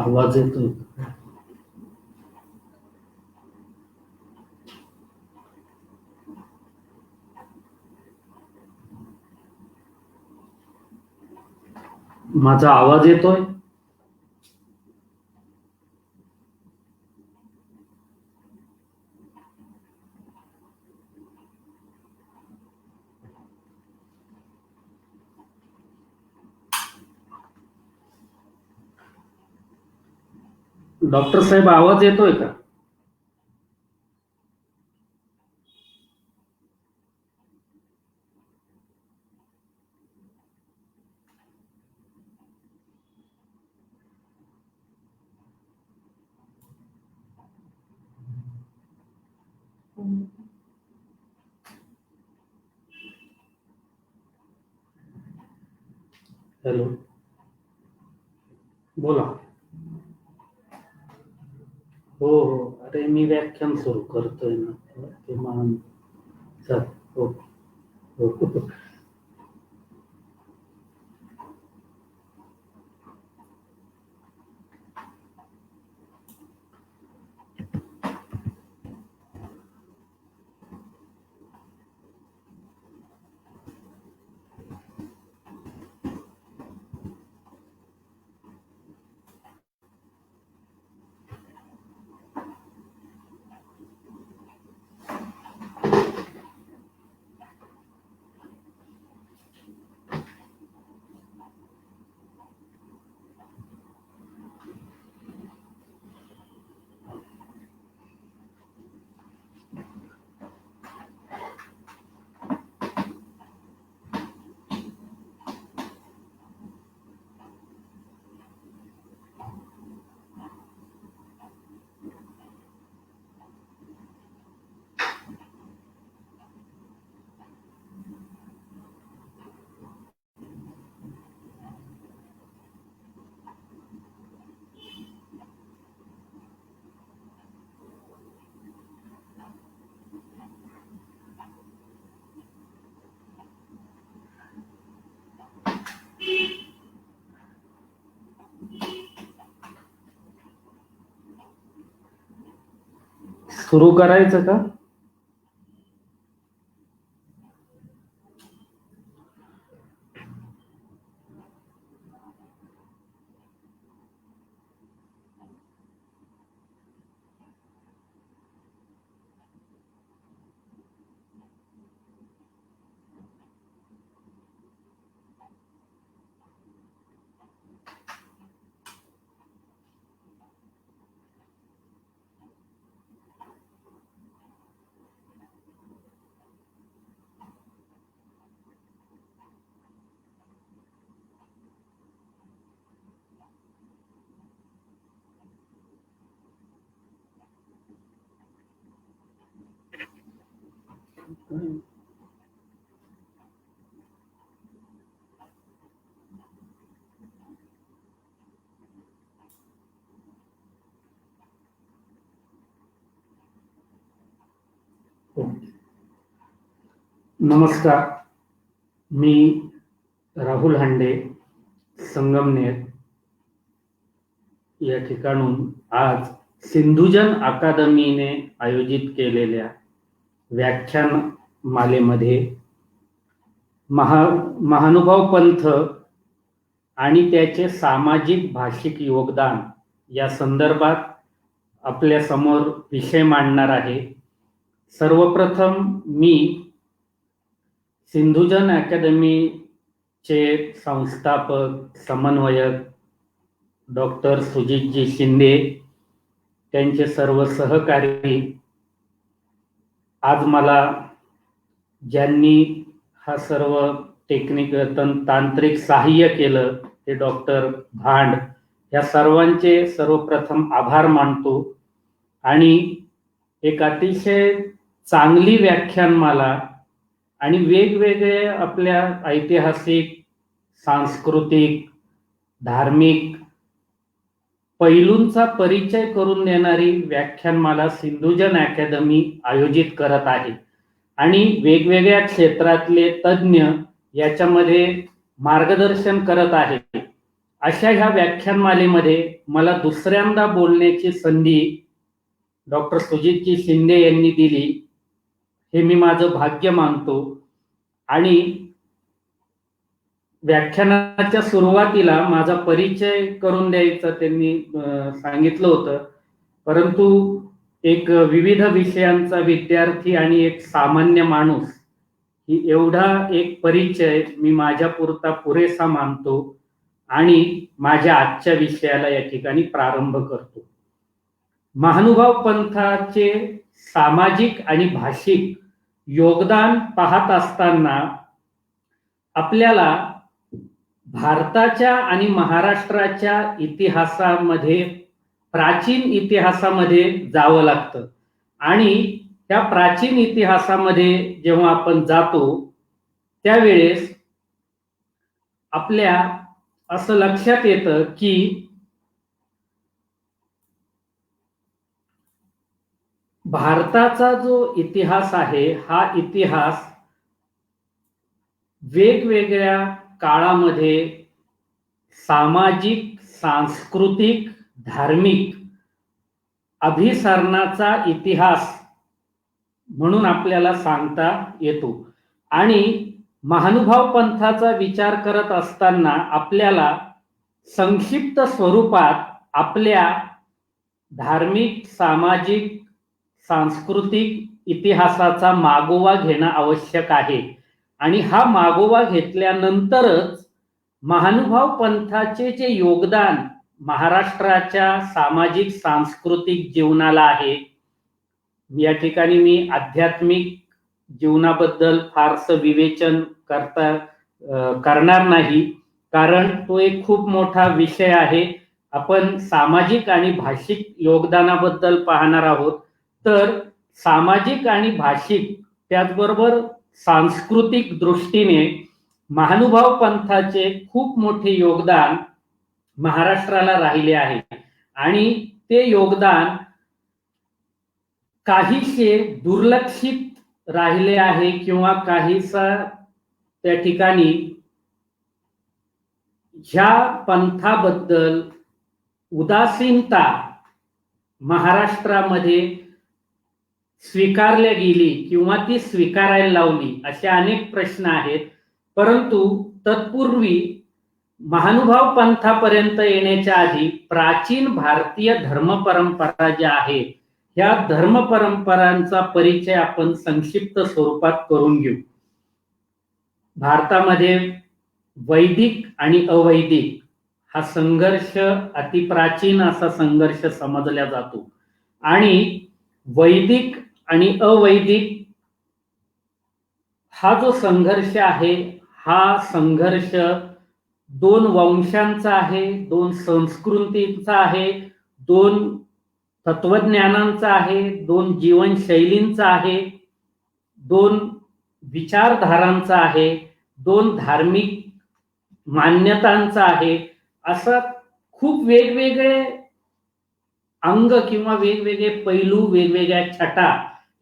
आवाज येतोय? माझा आवाज येतोय? डॉक्टर साहेब, आवाज येतोय का? हॅलो, बोला. हो हो, अरे मी व्याख्यान सुरू करतोय ना, ते मान चल. हो हो. सुरू करायचं का? नमस्कार, मी राहुल हांडे, संगमनेर या ठिकाणून आज सिंधुजन अकादमीने आयोजित केलेल्या व्याख्यान मालेमध्ये महानुभाव पंथ आणि त्याचे सामाजिक भाषिक योगदान या संदर्भात आपल्या समोर विषय मांडणार आहे. सर्वप्रथम मी सिंधुजन अकादमीचे संस्थापक समन्वयक डॉक्टर सुजितजी शिंदे, त्यांचे सर्व सहकारी आज मला ज्यांनी हा सर्व तांत्रिक सहाय्य केलं ते डॉक्टर भांड, या सर्वांचे सर्वप्रथम आभार मानतो. आणि एक अतिशय चांगली व्याख्यानमाला आणि वेगवेगळे आपल्या ऐतिहासिक, सांस्कृतिक, धार्मिक पैलूंचा परिचय करून देणारी व्याख्यानमाला सिंधुजन अकॅडमी आयोजित करत आहे. आणि वेगवेगळ्या क्षेत्रातले तज्ज्ञ याच्यामध्ये मार्गदर्शन करत आहेत. अशा ह्या व्याख्यानमालेमध्ये मला दुसऱ्यांदा बोलण्याची संधी डॉक्टर सुजितजी शिंदे यांनी दिली, हे मी माझं भाग्य मानतो. आणि व्याख्यानाच्या सुरुवातीला माझा परिचय करून द्यायचा त्यांनी सांगितलं होतं, परंतु एक विविध विषयांचा विद्यार्थी आणि एक सामान्य माणूस ही एवढा एक परिचय मी माझ्यापुरता पुरेसा मानतो आणि माझ्या आजच्या विषयाला या ठिकाणी प्रारंभ करतो. महानुभाव पंथाचे सामाजिक आणि भाषिक योगदान पाहत असताना आपल्याला भारताच्या आणि महाराष्ट्राच्या इतिहासामध्ये, प्राचीन इतिहासामध्ये जावं लागतं. आणि त्या प्राचीन इतिहासामध्ये जेव्हा आपण जातो त्यावेळेस आपल्या असं लक्षात येतं की भारताचा जो इतिहास आहे हा इतिहास वेगवेगळ्या काळामध्ये सामाजिक, सांस्कृतिक, धार्मिक अभिसरणाचा इतिहास म्हणून आपल्याला सांगता येतो. आणि महानुभाव पंथाचा विचार करत असताना आपल्याला संक्षिप्त स्वरूपात आपल्या धार्मिक, सामाजिक, सांस्कृतिक इतिहासाचा मागोवा घेणं आवश्यक आहे. आणि हा मागोवा घेतल्यानंतरच महानुभाव पंथाचे जे योगदान महाराष्ट्राच्या सामाजिक, सांस्कृतिक जीवनाला आहे, या ठिकाणी मी आध्यात्मिक जीवनाबद्दल फारसं विवेचन करणार नाही, कारण तो एक खूप मोठा विषय आहे. आपण सामाजिक आणि भाषिक योगदानाबद्दल पाहणार आहोत. तर सामाजिक आणि भाषिक त्याचबरोबर सांस्कृतिक दृष्टीने महानुभाव पंथाचे खूप मोठे योगदान महाराष्ट्राला राहिले आहे. आणि ते योगदान काहीसे दुर्लक्षित राहिले आहे किंवा काहीसा त्या ठिकाणी ह्या पंथाबद्दल उदासीनता महाराष्ट्रामध्ये स्वीकारल्या गेली किंवा ती स्वीकारायला लावली, असे अनेक प्रश्न आहेत. परंतु तत्पूर्वी महानुभाव पंथापर्यंत येण्याच्या आधी प्राचीन भारतीय धर्मपरंपरा ज्या आहेत, ह्या धर्मपरंपरांचा परिचय आपण संक्षिप्त स्वरूपात करून घेऊ. भारतामध्ये वैदिक आणि अवैदिक हा संघर्ष अतिप्राचीन असा संघर्ष समजला जातो. आणि वैदिक आणि अवैदिक हा जो संघर्ष आहे, हा संघर्ष दोन वंशांचा आहे, दोन संस्कृतींचा आहे, दोन तत्वज्ञानांचा आहे, दोन जीवनशैलींचा आहे, दोन विचारधारांचा आहे, दोन धार्मिक मान्यतांचा आहे. असं खूप वेगवेगळे अंग किंवा वेगवेगळे पैलू, वेगवेगळ्या छटा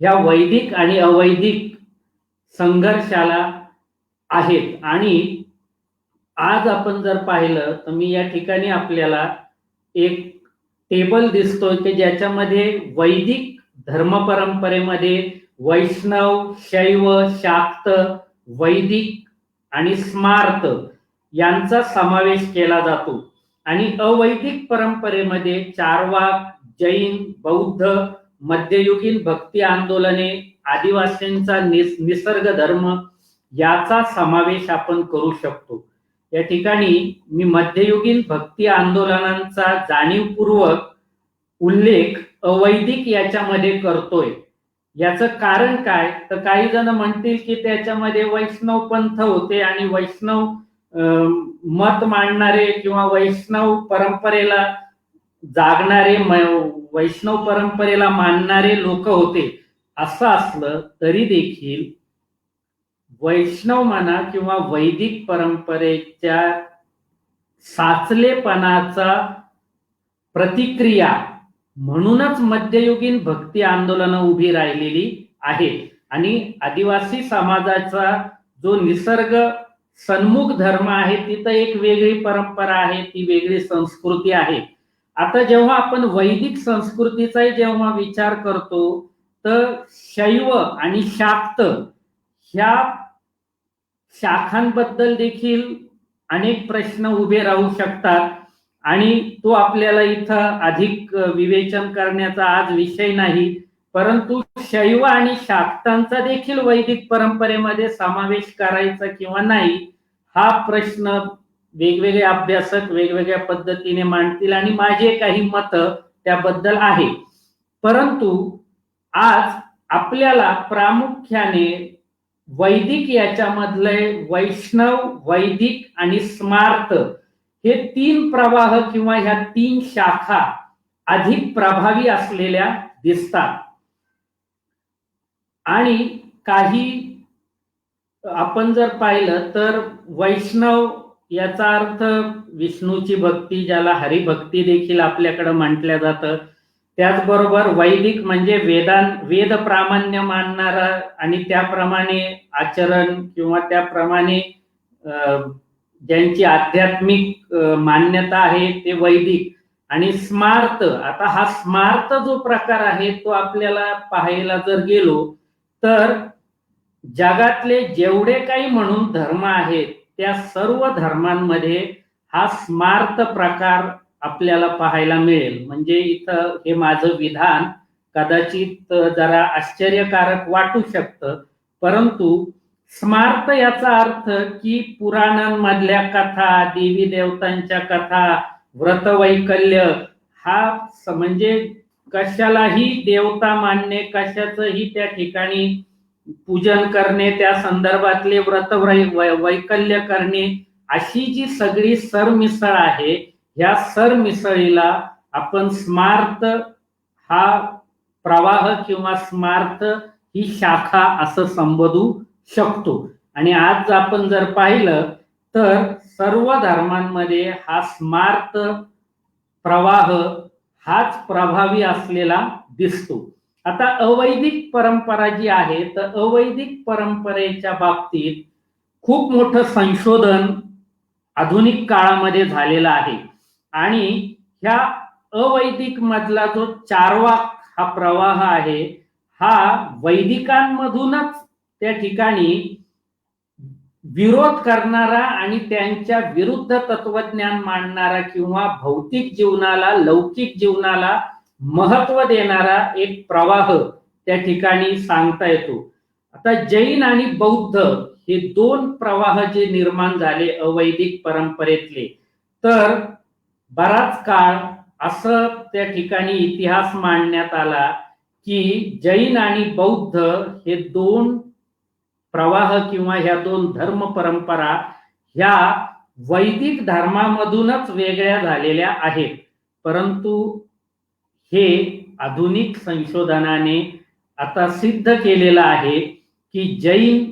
ह्या वैदिक आणि अवैदिक संघर्षाला आहेत. आणि आज आपण जर पाहिलं तर मी या ठिकाणी आपल्याला एक टेबल दिसतोय की ज्याच्यामध्ये वैदिक धर्मपरंपरेमध्ये वैष्णव, शैव, शाक्त, वैदिक आणि स्मार्त यांचा समावेश केला जातो. आणि अवैदिक परंपरेमध्ये चारवाक, जैन, बौद्ध, मध्ययुगीन भक्ती आंदोलने, आदिवासींचा निसर्ग धर्म याचा समावेश आपण करू शकतो. या ठिकाणी मी मध्ययुगीन भक्ती आंदोलनांचा जाणीवपूर्वक उल्लेख अवैदिक याच्यामध्ये करतोय. याचं कारण काय, तर काही जण म्हणतील की त्याच्यामध्ये वैष्णव पंथ होते आणि वैष्णव मत मांडणारे किंवा वैष्णव परंपरेला जागणारे, वैष्णव परंपरेला मानणारे लोक होते. असं असलं तरी देखील वैष्णव म्हणा किंवा वैदिक परंपरेच्या साचलेपणाचा प्रतिक्रिया म्हणूनच मध्ययुगीन भक्ती आंदोलनं उभी राहिलेली आहेत. आणि आदिवासी समाजाचा जो निसर्ग सन्मुख धर्म आहे, तिथं एक वेगळी परंपरा आहे, ती वेगळी संस्कृती आहे. आता जेव्हा आपण वैदिक संस्कृतीचाही जेव्हा विचार करतो, तर शैव आणि शाक्त ह्या शाखांबद्दल देखील अनेक प्रश्न उभे राहू शकतात आणि तो आपल्याला इथं अधिक विवेचन करण्याचा आज विषय नाही. परंतु शैव आणि शाक्तांचा देखील वैदिक परंपरेमध्ये समावेश करायचा किंवा नाही, हा प्रश्न वेगवेगळे अभ्यासक वेगवेगळ्या पद्धतीने मांडतील आणि माझे काही मत त्याबद्दल आहे. परंतु आज आपल्याला प्रामुख्याने वैदिक याच्यामधले वैष्णव, वैदिक आणि स्मार्त हे तीन प्रवाह किंवा ह्या तीन शाखा अधिक प्रभावी असलेल्या दिसतात. आणि काही आपण जर पाहिलं तर वैष्णव याचा अर्थ विष्णूची भक्ती, ज्याला हरिभक्ती देखील आपल्याकडे म्हटलं जातं. त्याचबरोबर वैदिक म्हणजे वेद प्रामाण्य मानणारा आणि त्याप्रमाणे आचरण किंवा त्याप्रमाणे ज्यांची आध्यात्मिक मान्यता आहे ते वैदिक. आणि स्मार्त, आता हा स्मार्त जो प्रकार आहे तो आपल्याला पाहायला जर गेलो तर जगातले जेवढे काही म्हणून धर्म आहेत त्या सर्व धर्मांमध्ये हा स्मार्त प्रकार आपल्याला पाहायला मिळेल. म्हणजे इथं हे माझं विधान कदाचित जरा आश्चर्यकारक वाटू शकतं, परंतु स्मार्त याचा अर्थ की पुराणांमधल्या कथा, देवी देवतांच्या कथा, व्रतवैकल्य, हा म्हणजे कशालाही देवता मानणे, कशाचंही त्या ठिकाणी पूजन करणे, त्या संदर्भातले व्रत वैकल्य करणे, अशी जी सगळी सरमिसळ आहे, ह्या सरमिसळीला आपण स्मार्त हा प्रवाह किंवा स्मार्त ही शाखा असं संबोधू शकतो. आणि आज आपण जर पाहिलं तर सर्व धर्मांमध्ये हा स्मार्त प्रवाह हाच प्रभावी असलेला दिसतो. आता अवैदिक परंपरा जी आहे, तर अवैदिक परंपरेच्या बाबतीत खूप मोठं संशोधन आधुनिक काळामध्ये झालेलं आहे. आणि ह्या अवैदिक मधला जो चार्वाक हा प्रवाह आहे, हा वैदिकांमधूनच त्या ठिकाणी विरोध करणारा आणि त्यांच्या विरुद्ध तत्वज्ञान मांडणारा किंवा भौतिक जीवनाला, लौकिक जीवनाला महत्व देणारा एक प्रवाह त्या ठिकाणी सांगता येतो. आता जैन आणि बौद्ध हे दोन प्रवाह जे निर्माण झाले अवैदिक परंपरेतले, तर बराच काळ असं त्या ठिकाणी इतिहास मांडण्यात आला की जैन आणि बौद्ध हे दोन प्रवाह किंवा ह्या दोन धर्म परंपरा ह्या वैदिक धर्मामधूनच वेगळ्या झालेल्या आहेत. परंतु हे आधुनिक संशोधनाने आता सिद्ध केलेलं आहे की जैन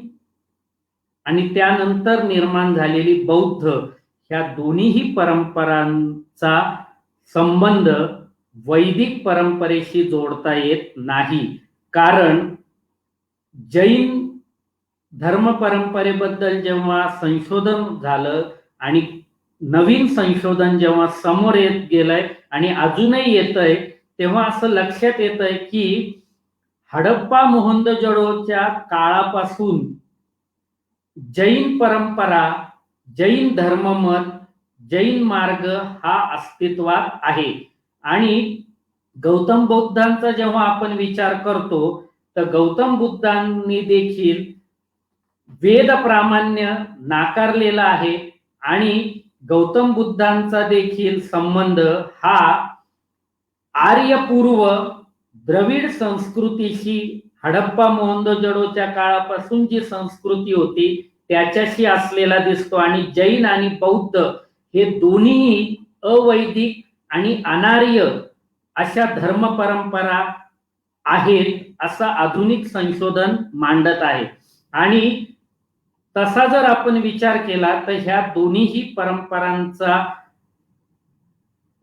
आणि त्यानंतर निर्माण झालेली बौद्ध ह्या दोन्हीही परंपरांचा संबंध वैदिक परंपरेशी जोडता येत नाही. कारण जैन धर्म परंपरेबद्दल जेव्हा संशोधन झालं आणि नवीन संशोधन जेव्हा समोर येत गेलंय आणि अजूनही येतंय, तेव्हा असं लक्षात येतंय की हडप्पा मोहनजोदडोच्या काळापासून जैन परंपरा, जैन धर्ममत, जैन मार्ग हा अस्तित्वात आहे. आणि गौतम बुद्धांचा जेव्हा आपण विचार करतो तर गौतम बुद्धांनी देखील वेद प्रामाण्य नाकारलेला आहे आणि गौतम बुद्धांचा देखील संबंध हा आर्यपूर्व द्रविड संस्कृतीशी हडप्पा मोहनजोदडोच्या काळापासून जी संस्कृती होती त्याच्याशी असलेला दिसतो. आणि जैन आणि बौद्ध हे दोन्ही अवैदिक आणि अनार्य अशा धर्म परंपरा आहेत असं आधुनिक संशोधन मांडत आहे. आणि तसा जर आपण विचार केला तर ह्या दोन्हीही परंपरांचा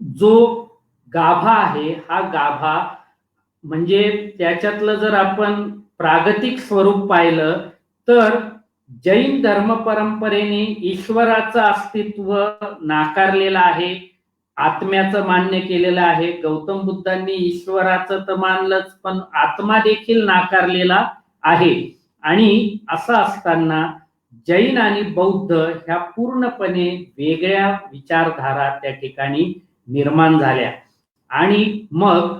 जो गाभा आहे हा गाभा म्हणजे त्याच्यातलं जर आपण प्रागतिक स्वरूप पाहिलं तर जैन धर्म परंपरेने ईश्वराचं अस्तित्व नाकारलेलं आहे, आत्म्याचं मान्य केलेलं आहे. गौतम बुद्धांनी ईश्वराचं तर मानलंच पण आत्मा देखील नाकारलेला आहे. आणि असं असताना जैन आणि बौद्ध ह्या पूर्णपणे वेगळ्या विचारधारा त्या ठिकाणी निर्माण झाल्या. आणि मग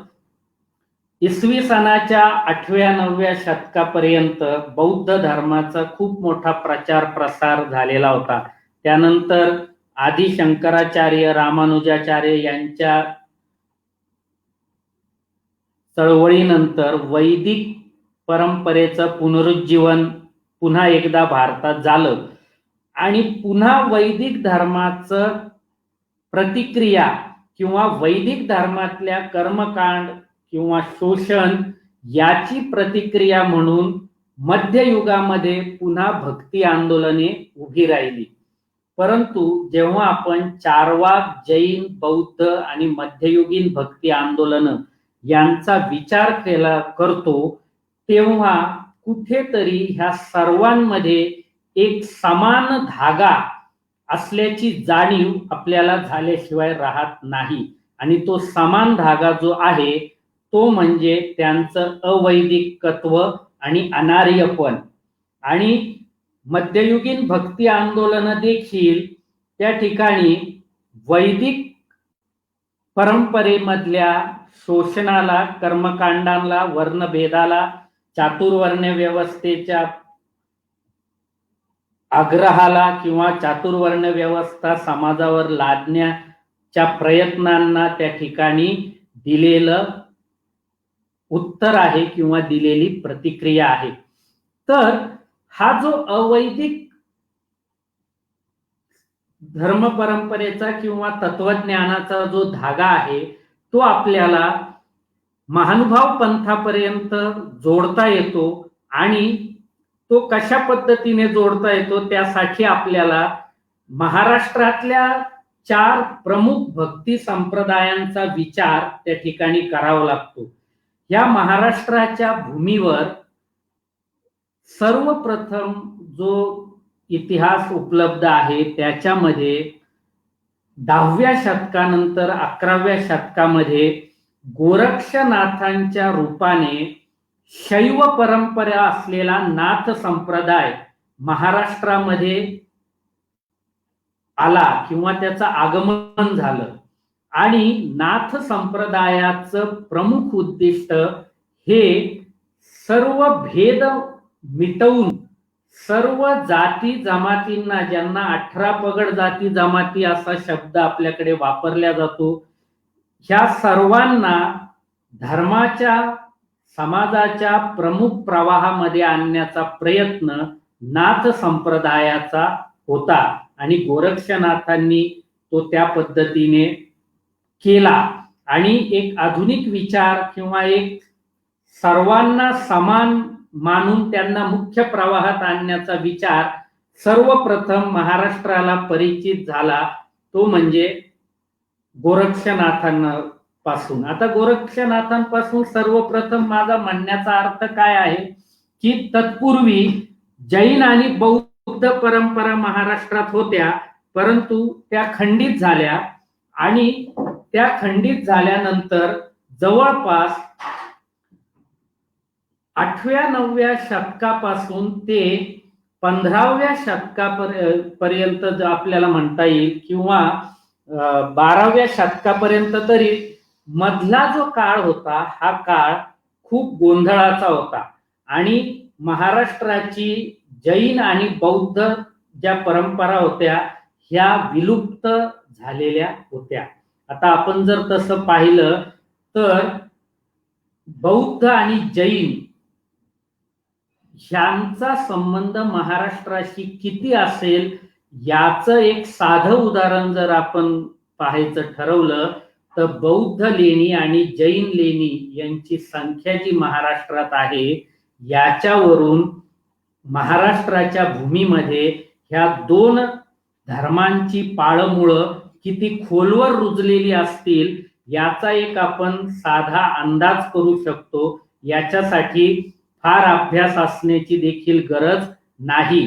इसवी सनाच्या 8व्या-9व्या शतकापर्यंत बौद्ध धर्माचा खूप मोठा प्रचार प्रसार झालेला होता. त्यानंतर आदि शंकराचार्य, रामानुजाचार्य यांच्या चळवळीनंतर वैदिक परंपरेचं पुनरुज्जीवन पुन्हा एकदा भारतात झालं. आणि पुन्हा वैदिक धर्माचं प्रतिक्रिया किंवा वैदिक धर्मातल्या कर्मकांड किंवा शोषण याची प्रतिक्रिया म्हणून मध्ययुगामध्ये पुन्हा भक्ती आंदोलने उभी राहिली. परंतु जेव्हा आपण चारवाक, जैन, बौद्ध आणि मध्ययुगीन भक्ती आंदोलन यांचा विचार करतो तेव्हा कुठेतरी ह्या सर्वांमध्ये एक समान धागा असल्याची जाणीव आपल्याला झाल्याशिवाय राहत नाही. आणि तो समान धागा जो आहे तो म्हणजे त्यांचं अवैदिकत्व आणि अनार्यपण. आणि मध्ययुगीन भक्ती आंदोलन देखील त्या ठिकाणी वैदिक परंपरेमधल्या शोषणाला, कर्मकांडांना, वर्णभेदाला, चातुर्वर्ण व्यवस्थेच्या आग्रहाला किंवा चातुर्वर्ण व्यवस्था समाजावर लादण्याच्या प्रयत्नांना त्या ठिकाणी दिलेलं उत्तर आहे किंवा दिलेली प्रतिक्रिया आहे. तर हा जो अवैदिक धर्म परंपरेचा किंवा तत्वज्ञानाचा जो धागा आहे तो आपल्याला महानुभाव पंथापर्यंत जोडता येतो. आणि तो कशा पद्धतीने जोडता येतो त्यासाठी आपल्याला महाराष्ट्रातल्या 4 प्रमुख भक्ती संप्रदायांचा विचार त्या ठिकाणी करावा लागतो. या महाराष्ट्राच्या भूमीवर सर्वप्रथम जो इतिहास उपलब्ध आहे त्याच्यामध्ये 10व्या शतकानंतर 11व्या शतकामध्ये गोरक्षनाथांच्या रूपाने शैव परंपरा असलेला नाथ संप्रदाय महाराष्ट्रामध्ये आला किंवा त्याचं आगमन झालं. आणि नाथ संप्रदायाचं प्रमुख उद्दिष्ट हे सर्व भेद मिटवून सर्व जाती जमातींना, ज्यांना 18 पगड जाती जमाती असा शब्द आपल्याकडे वापरला जातो, ह्या सर्वांना धर्माच्या, समाजाच्या प्रमुख प्रवाहामध्ये आणण्याचा प्रयत्न नाथ संप्रदायाचा होता. आणि गोरक्षनाथांनी तो त्या पद्धतीने केला. आणि एक आधुनिक विचार किंवा एक सर्वांना समान मानून त्यांना मुख्य प्रवाहात आणण्याचा विचार सर्वप्रथम महाराष्ट्राला परिचित झाला तो म्हणजे गोरक्षनाथांपासून. आता गोरक्षनाथांपासून सर्वप्रथम माझा म्हणण्याचा अर्थ काय आहे की तत्पूर्वी जैन आणि बौद्ध परंपरा महाराष्ट्रात होत्या, परंतु त्या खंडित झाल्या. आणि त्या खंडित झाल्यानंतर जवळपास 8व्या-9व्या शतकापासून ते 15व्या शतकापर्यंत आपल्याला म्हणता येईल किंवा 12व्या शतकापर्यंत तरी मधला जो काळ होता हा काळ खूप गोंधळाचा होता. आणि महाराष्ट्राची जैन आणि बौद्ध ज्या परंपरा होत्या ह्या विलुप्त झालेल्या होत्या. आता आपण जर तसं पाहिलं तर बौद्ध आणि जैन ह्यांचा संबंध महाराष्ट्राशी किती असेल याचं एक साधं उदाहरण जर आपण पाहायचं ठरवलं तर बौद्ध लेणी आणि जैन लेणी यांची संख्या जी महाराष्ट्रात आहे याच्यावरून महाराष्ट्राच्या भूमीमध्ये ह्या दोन धर्मांची पाळमुळं किती खोलवर रुजलेली असतील याचा एक आपण साधा अंदाज करू शकतो. याच्यासाठी फार अभ्यास असण्याची देखील गरज नाही,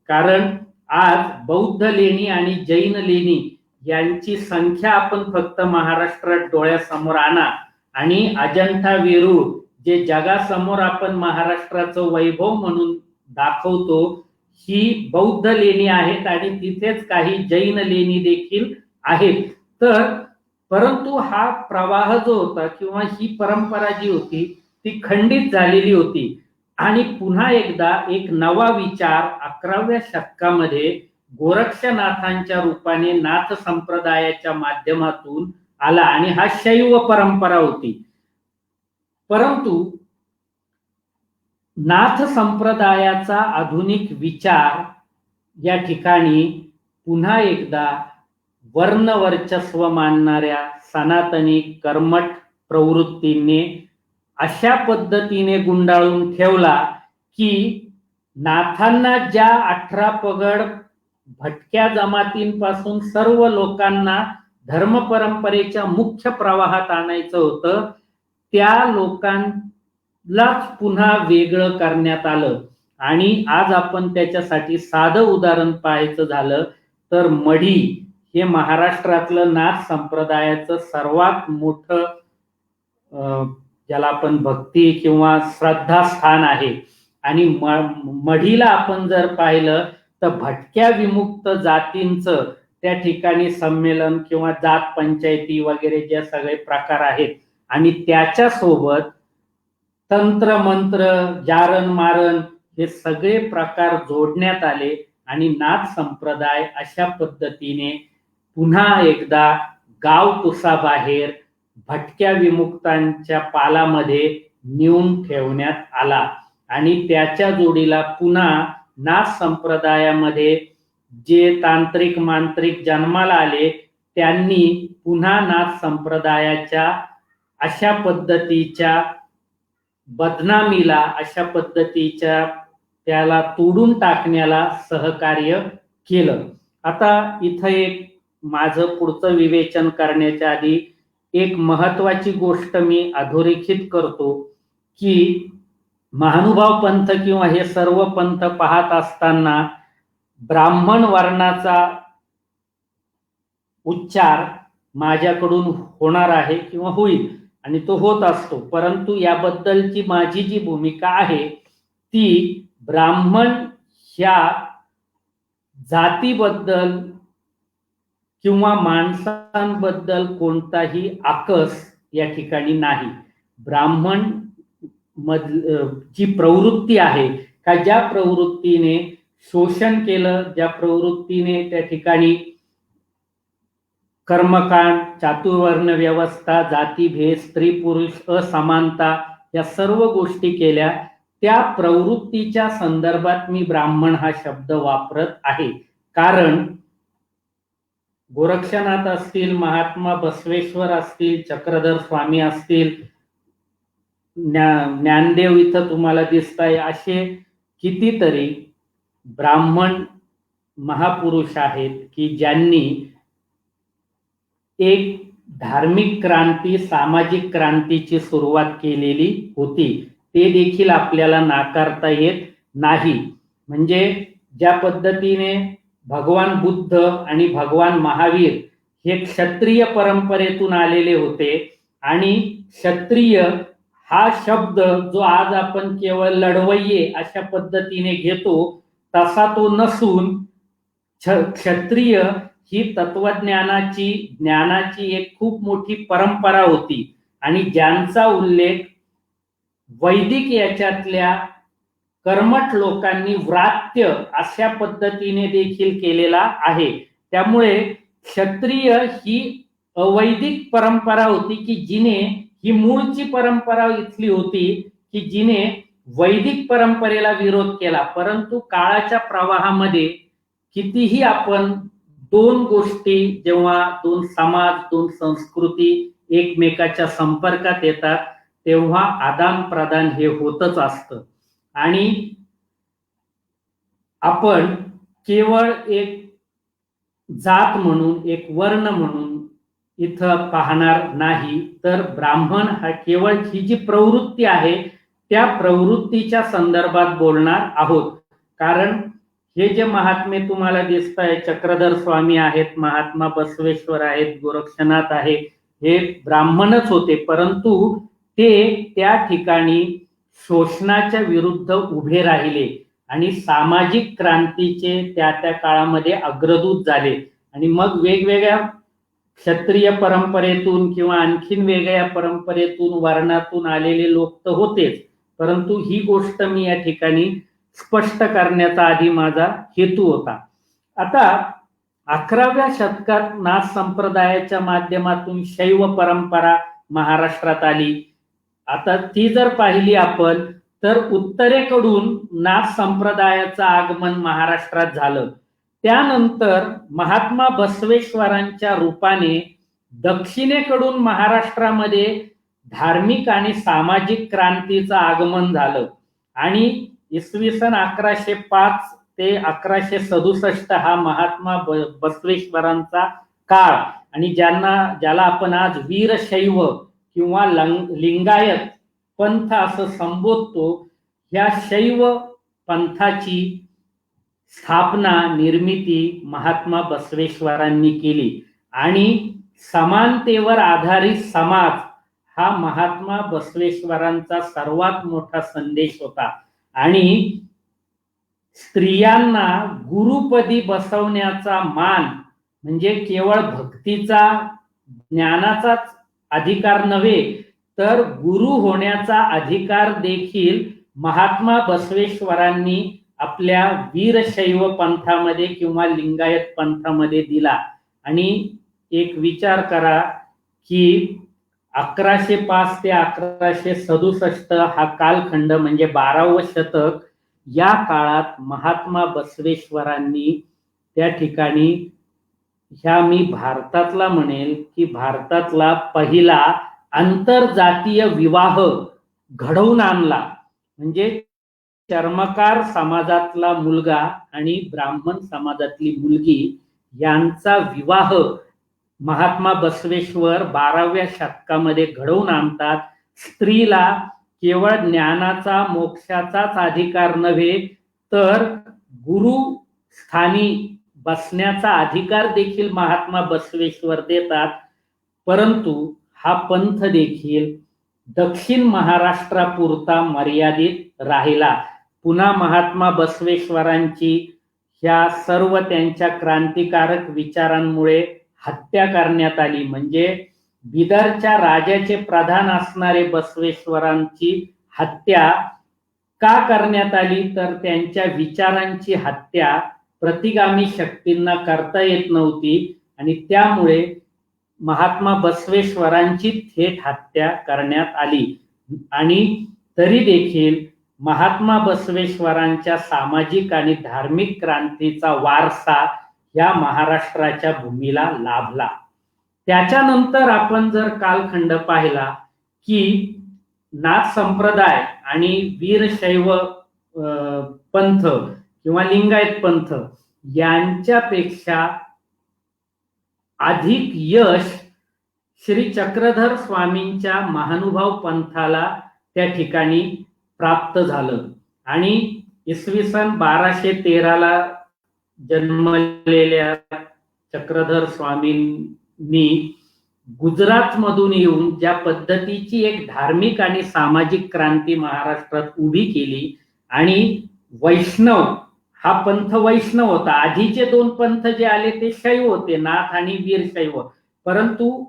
कारण आज बौद्ध लेणी आणि जैन लेणी यांची संख्या आपण फक्त महाराष्ट्रात डोळ्यासमोर आणा आणि अजंठा वेरूळ जे जगासमोर आपण महाराष्ट्राचं वैभव म्हणून दाखवतो ही बौद्ध लेणी आहेत आणि तिथेच काही जैन लेणी देखील आहेत. तर परंतु हा प्रवाह जो होता किंवा ही परंपरा जी होती ती खंडित झालेली होती आणि पुन्हा एकदा एक नवा विचार 11व्या शतकामध्ये गोरक्षनाथांच्या रूपाने नाथ संप्रदायाच्या माध्यमातून आला आणि हा शैव परंपरा होती. परंतु नाथ संप्रदायाचा आधुनिक विचार या ठिकाणी पुन्हा एकदा वर्णवर्चस्व मानणाऱ्या सनातनी कर्मठ प्रवृत्तीने अशा पद्धतीने गुंडाळून ठेवला की नाथांना ज्या 18 पगड भटक्या जमातींपासून सर्व लोकांना धर्म परंपरेच्या मुख्य प्रवाहात आणायचं होतं त्या लोकांनाच पुन्हा वेगळं करण्यात आलं. आणि आज आपण त्याच्यासाठी साधं उदाहरण पाहायचं झालं तर मढी हे महाराष्ट्रातलं नाथ संप्रदायाचं सर्वात मोठं ज्याला आपण भक्ती किंवा श्रद्धास्थान आहे. आणि मढीला आपण जर पाहिलं तर भटक्या विमुक्त जातींचं त्या ठिकाणी संमेलन किंवा जात पंचायती वगैरे जे सगळे प्रकार आहेत आणि त्याच्या सोबत तंत्र मंत्र जारण मारण हे सगळे प्रकार जोडण्यात आले आणि नाथ संप्रदाय अशा पद्धतीने पुन्हा एकदा गाव कुसाबाहेर भटक्या विमुक्तांच्या पालामध्ये नेऊन ठेवण्यात आला. आणि त्याच्या जोडीला पुन्हा नाथ संप्रदायामध्ये जे तांत्रिक मांत्रिक जन्माला आले त्यांनी पुन्हा नाथ संप्रदायाच्या अशा पद्धतीच्या बदनामीला अशा पद्धतीच्या त्याला तोडून टाकण्याला सहकार्य केलं. आता इथं एक माझं पुढचं विवेचन करण्याच्या आधी एक महत्वाची गोष्ट मी अधोरेखित करतो की महानुभाव पंथ किंवा हे सर्व पंथ पाहत असताना ब्राह्मण वर्णाचा उच्चार माझ्याकडून होणार आहे किंवा होईल आणि तो होत असतो. परंतु याबद्दलची माझी जी भूमिका आहे ती ब्राह्मण ह्या जातीबद्दल किंवा माणसांबद्दल कोणताही आकस या ठिकाणी नाही. ब्राह्मण जी प्रवृत्ती आहे का ज्या प्रवृत्तीने शोषण केलं, ज्या प्रवृत्तीने त्या ठिकाणी कर्मकांड, चातुर्वर्ण व्यवस्था, जातीभेद, स्त्री पुरुष असमानता या सर्व गोष्टी केल्या त्या प्रवृत्तीच्या संदर्भात मी ब्राह्मण हा शब्द वापरत आहे. कारण गोरक्षनाथ असतील, महात्मा बसवेश्वर असतील, चक्रधर स्वामी असतील, ज्ञानदेव इथं तुम्हाला दिसताय असे कितीतरी ब्राह्मण महापुरुष आहेत की ज्यांनी एक धार्मिक क्रांती, सामाजिक क्रांतीची सुरुवात केलेली होती. ते देखील आपल्याला नाकारता येत नाही. म्हणजे ज्या पद्धतीने भगवान बुद्ध आणि भगवान महावीर हे क्षत्रिय परंपरेतून आलेले होते आणि क्षत्रिय हा शब्द जो आज आपण केवळ लढवय्ये अशा पद्धतीने घेतो तसा तो नसून क्षत्रिय ही तत्वज्ञानाची ज्ञानाची एक खूप मोठी परंपरा होती आणि ज्यांचा उल्लेख वैदिक याच्यातल्या कर्मठ लोकांनी व्रात्य अशा पद्धतीने देखील केलेला आहे. त्यामुळे क्षत्रिय ही अवैदिक परंपरा होती की जिने ही मूळची परंपरा इथली होती की जिने वैदिक परंपरेला विरोध केला, परंतु काळाच्या प्रवाहामध्ये कितीही आपण दोन गोष्टी जेव्हा दोन समाज दोन संस्कृती एकमेकाच्या संपर्कात येतात तेव्हा आदान प्रदान हे होतच असतं आणि आपण केवळ एक जात म्हणून एक वर्ण म्हणून इथं पाहणार नाही, तर ब्राह्मण हा केवळ ही जी प्रवृत्ती आहे त्या प्रवृत्तीच्या संदर्भात बोलणार आहोत. कारण हे जे महात्मे तुम्हाला दिसत आहे, चक्रधर स्वामी आहेत, महात्मा बसवेश्वर आहेत, गोरक्षनाथ आहे, हे ब्राह्मणच होते, परंतु ते त्या ठिकाणी शोषणाच्या विरुद्ध उभे राहिले आणि सामाजिक क्रांतीचे त्या त्या काळामध्ये अग्रदूत झाले आणि मग वेगवेगळ्या क्षत्रिय परंपरेतून किंवा आणखीन वेगळ्या परंपरेतून वर्णातून आलेले लोक तर होतेच, परंतु ही गोष्ट मी या ठिकाणी स्पष्ट करण्याचा आधी माझा हेतू होता. आता 11व्या शतकात नाथ संप्रदायाच्या माध्यमातून शैव परंपरा महाराष्ट्रात आली. आता ती जर पाहिली आपण तर उत्तरेकडून नाथ संप्रदायाचं आगमन महाराष्ट्रात झालं. त्यानंतर महात्मा बसवेश्वरांच्या रूपाने दक्षिणेकडून महाराष्ट्रामध्ये धार्मिक आणि सामाजिक क्रांतीचं आगमन झालं आणि इसवी सन 1105 ते 1167 हा महात्मा बसवेश्वरांचा काळ आणि ज्याला आपण आज वीरशैव किंवा लिंगायत पंथ असं संबोधतो, ह्या शैव पंथाची स्थापना निर्मिती महात्मा बसवेश्वरांनी केली आणि समानतेवर आधारित समाज हा महात्मा बसवेश्वरांचा सर्वात मोठा संदेश होता आणि स्त्रियांना गुरुपदी बसवण्याचा मान म्हणजे केवळ भक्तीचा ज्ञानाचाच अधिकार नव्हे तर गुरु होण्याचा अधिकार देखील महात्मा बसवेश्वरांनी आपल्या वीरशैव पंथामध्ये किंवा लिंगायत पंथामध्ये दिला. आणि एक विचार करा की 1105 ते 1167 हा कालखंड म्हणजे 12वं शतक, या काळात महात्मा बसवेश्वरांनी त्या ठिकाणी ह्या मी भारतातला म्हणेल की भारतातला पहिला आंतरजातीय विवाह घडवून आणला. म्हणजे चर्मकार समाजातला मुलगा आणि ब्राह्मण समाजातली मुलगी यांचा विवाह महात्मा बसवेश्वर 12व्या शतकामध्ये घडवून आणतात. स्त्रीला केवळ ज्ञानाचा मोक्षाचाच अधिकार नव्हे तर गुरु स्थानी बसण्याचा अधिकार देखील महात्मा बसवेश्वर देतात. परंतु हा पंथ देखील दक्षिण महाराष्ट्रापुरता मर्यादित राहिला. पुन्हा महात्मा बसवेश्वरांची ह्या सर्व त्यांच्या क्रांतिकारक विचारांमुळे हत्या करण्यात आली. म्हणजे बिदरच्या राजाचे प्रधान असणारे बसवेश्वरांची हत्या का करण्यात आली तर त्यांच्या विचारांची हत्या प्रतिगामी शक्तींना करता येत नव्हती आणि त्यामुळे महात्मा बसवेश्वरांची थेट हत्या करण्यात आली. आणि तरी देखील महात्मा बसवेश्वरांच्या सामाजिक आणि धार्मिक क्रांतीचा वारसा या महाराष्ट्राच्या भूमीला लाभला. त्याच्यानंतर आपण जर कालखंड पाहिला की नाथ संप्रदाय आणि वीरशैव पंथ किंवा लिंगायत पंथ यांच्यापेक्षा अधिक यश श्री चक्रधर स्वामींच्या महानुभाव पंथाला त्या ठिकाणी प्राप्त झालं आणि इसवी सन 1213 जन्मलेल्या चक्रधर स्वामींनी गुजरात मधून येऊन ज्या पद्धतीची एक धार्मिक आणि सामाजिक क्रांती महाराष्ट्रात उभी केली आणि वैष्णव हा पंथ वैष्णव होता. आधीचे दोन पंथ जे आले ते शैव होते, नाथ आणि वीरशैव, परंतु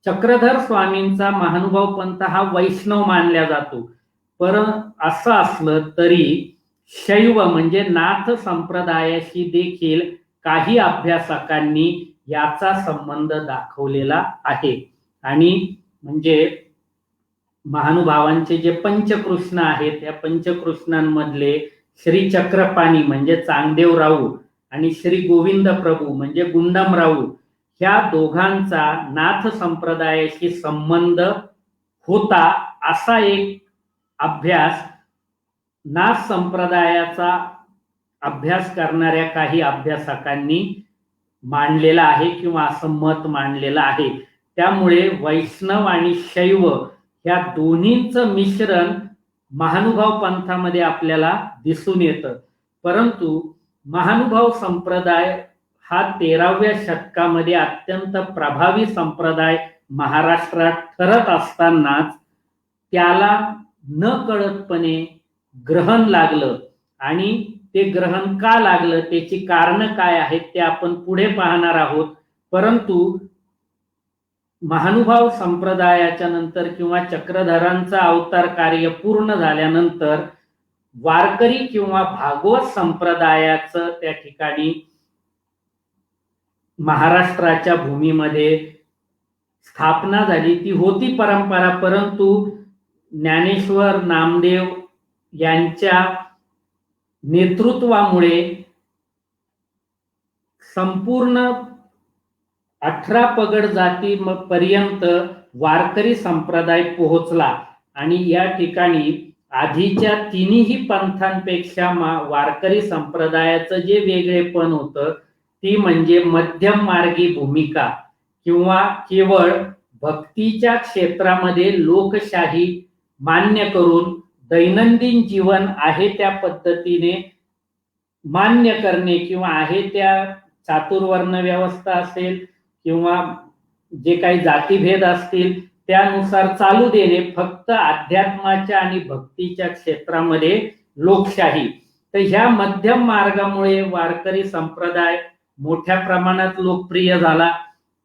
चक्रधर स्वामींचा महानुभाव पंथ हा वैष्णव मानला जातो. असं असलं तरी शैव म्हणजे नाथ संप्रदायाशी देखील काही अभ्यासकांनी याचा संबंध दाखवलेला आहे. आणि म्हणजे महानुभावांचे जे पंचकृष्ण आहेत, या पंचकृष्णांमधले श्री चक्रपाणी म्हणजे चांगदेव राऊ आणि श्री गोविंद प्रभू म्हणजे गुंडम राऊ, ह्या दोघांचा नाथ संप्रदायाशी संबंध होता असा एक अभ्यास नाथ संप्रदायाचा अभ्यास करणाऱ्या काही अभ्यासकांनी मांडलेला आहे किंवा असं मत मांडलेलं आहे. त्यामुळे वैष्णव आणि शैव ह्या दोन्हींचं मिश्रण महानुभाव पंथामध्ये आपल्याला दिसून येतं. परंतु महानुभाव संप्रदाय हा 13व्या शतकामध्ये अत्यंत प्रभावी संप्रदाय महाराष्ट्रात ठरत असतानाच त्याला न कळतपणे ग्रहण लागलं. आणि ते ग्रहण का लागलं, त्याची कारण काय आहेत ते आपण पुढे पाहणार आहोत. परंतु महानुभाव संप्रदायाच्या नंतर किंवा चक्रधरांचा अवतार कार्य पूर्ण झाल्यानंतर वारकरी किंवा भागवत संप्रदायाचं त्या ठिकाणी महाराष्ट्राच्या भूमीमध्ये स्थापना झाली. ती होती परंपरा, परंतु ज्ञानेश्वर नामदेव यांच्या नेतृत्वामुळे संपूर्ण 18 पगड जाती पर्यंत वारकरी संप्रदाय पोहोचला. आणि या ठिकाणी आधीच्या तिन्ही पंथांपेक्षा वारकरी संप्रदायाचं जे वेगळेपण होतं ती म्हणजे मध्यम मार्गी भूमिका किंवा केवळ भक्तीच्या क्षेत्रामध्ये लोकशाही मान्य करून दैनंदिन जीवन आहे त्या पद्धतीने मान्य करणे किंवा आहे त्या चातुर्वर्ण व्यवस्था असेल किंवा जे काही जातीभेद असतील त्यानुसार चालू देणे, फक्त अध्यात्माच्या आणि भक्तीच्या क्षेत्रामध्ये लोकशाही. तर ह्या मध्यम मार्गामुळे वारकरी संप्रदाय मोठ्या प्रमाणात लोकप्रिय झाला.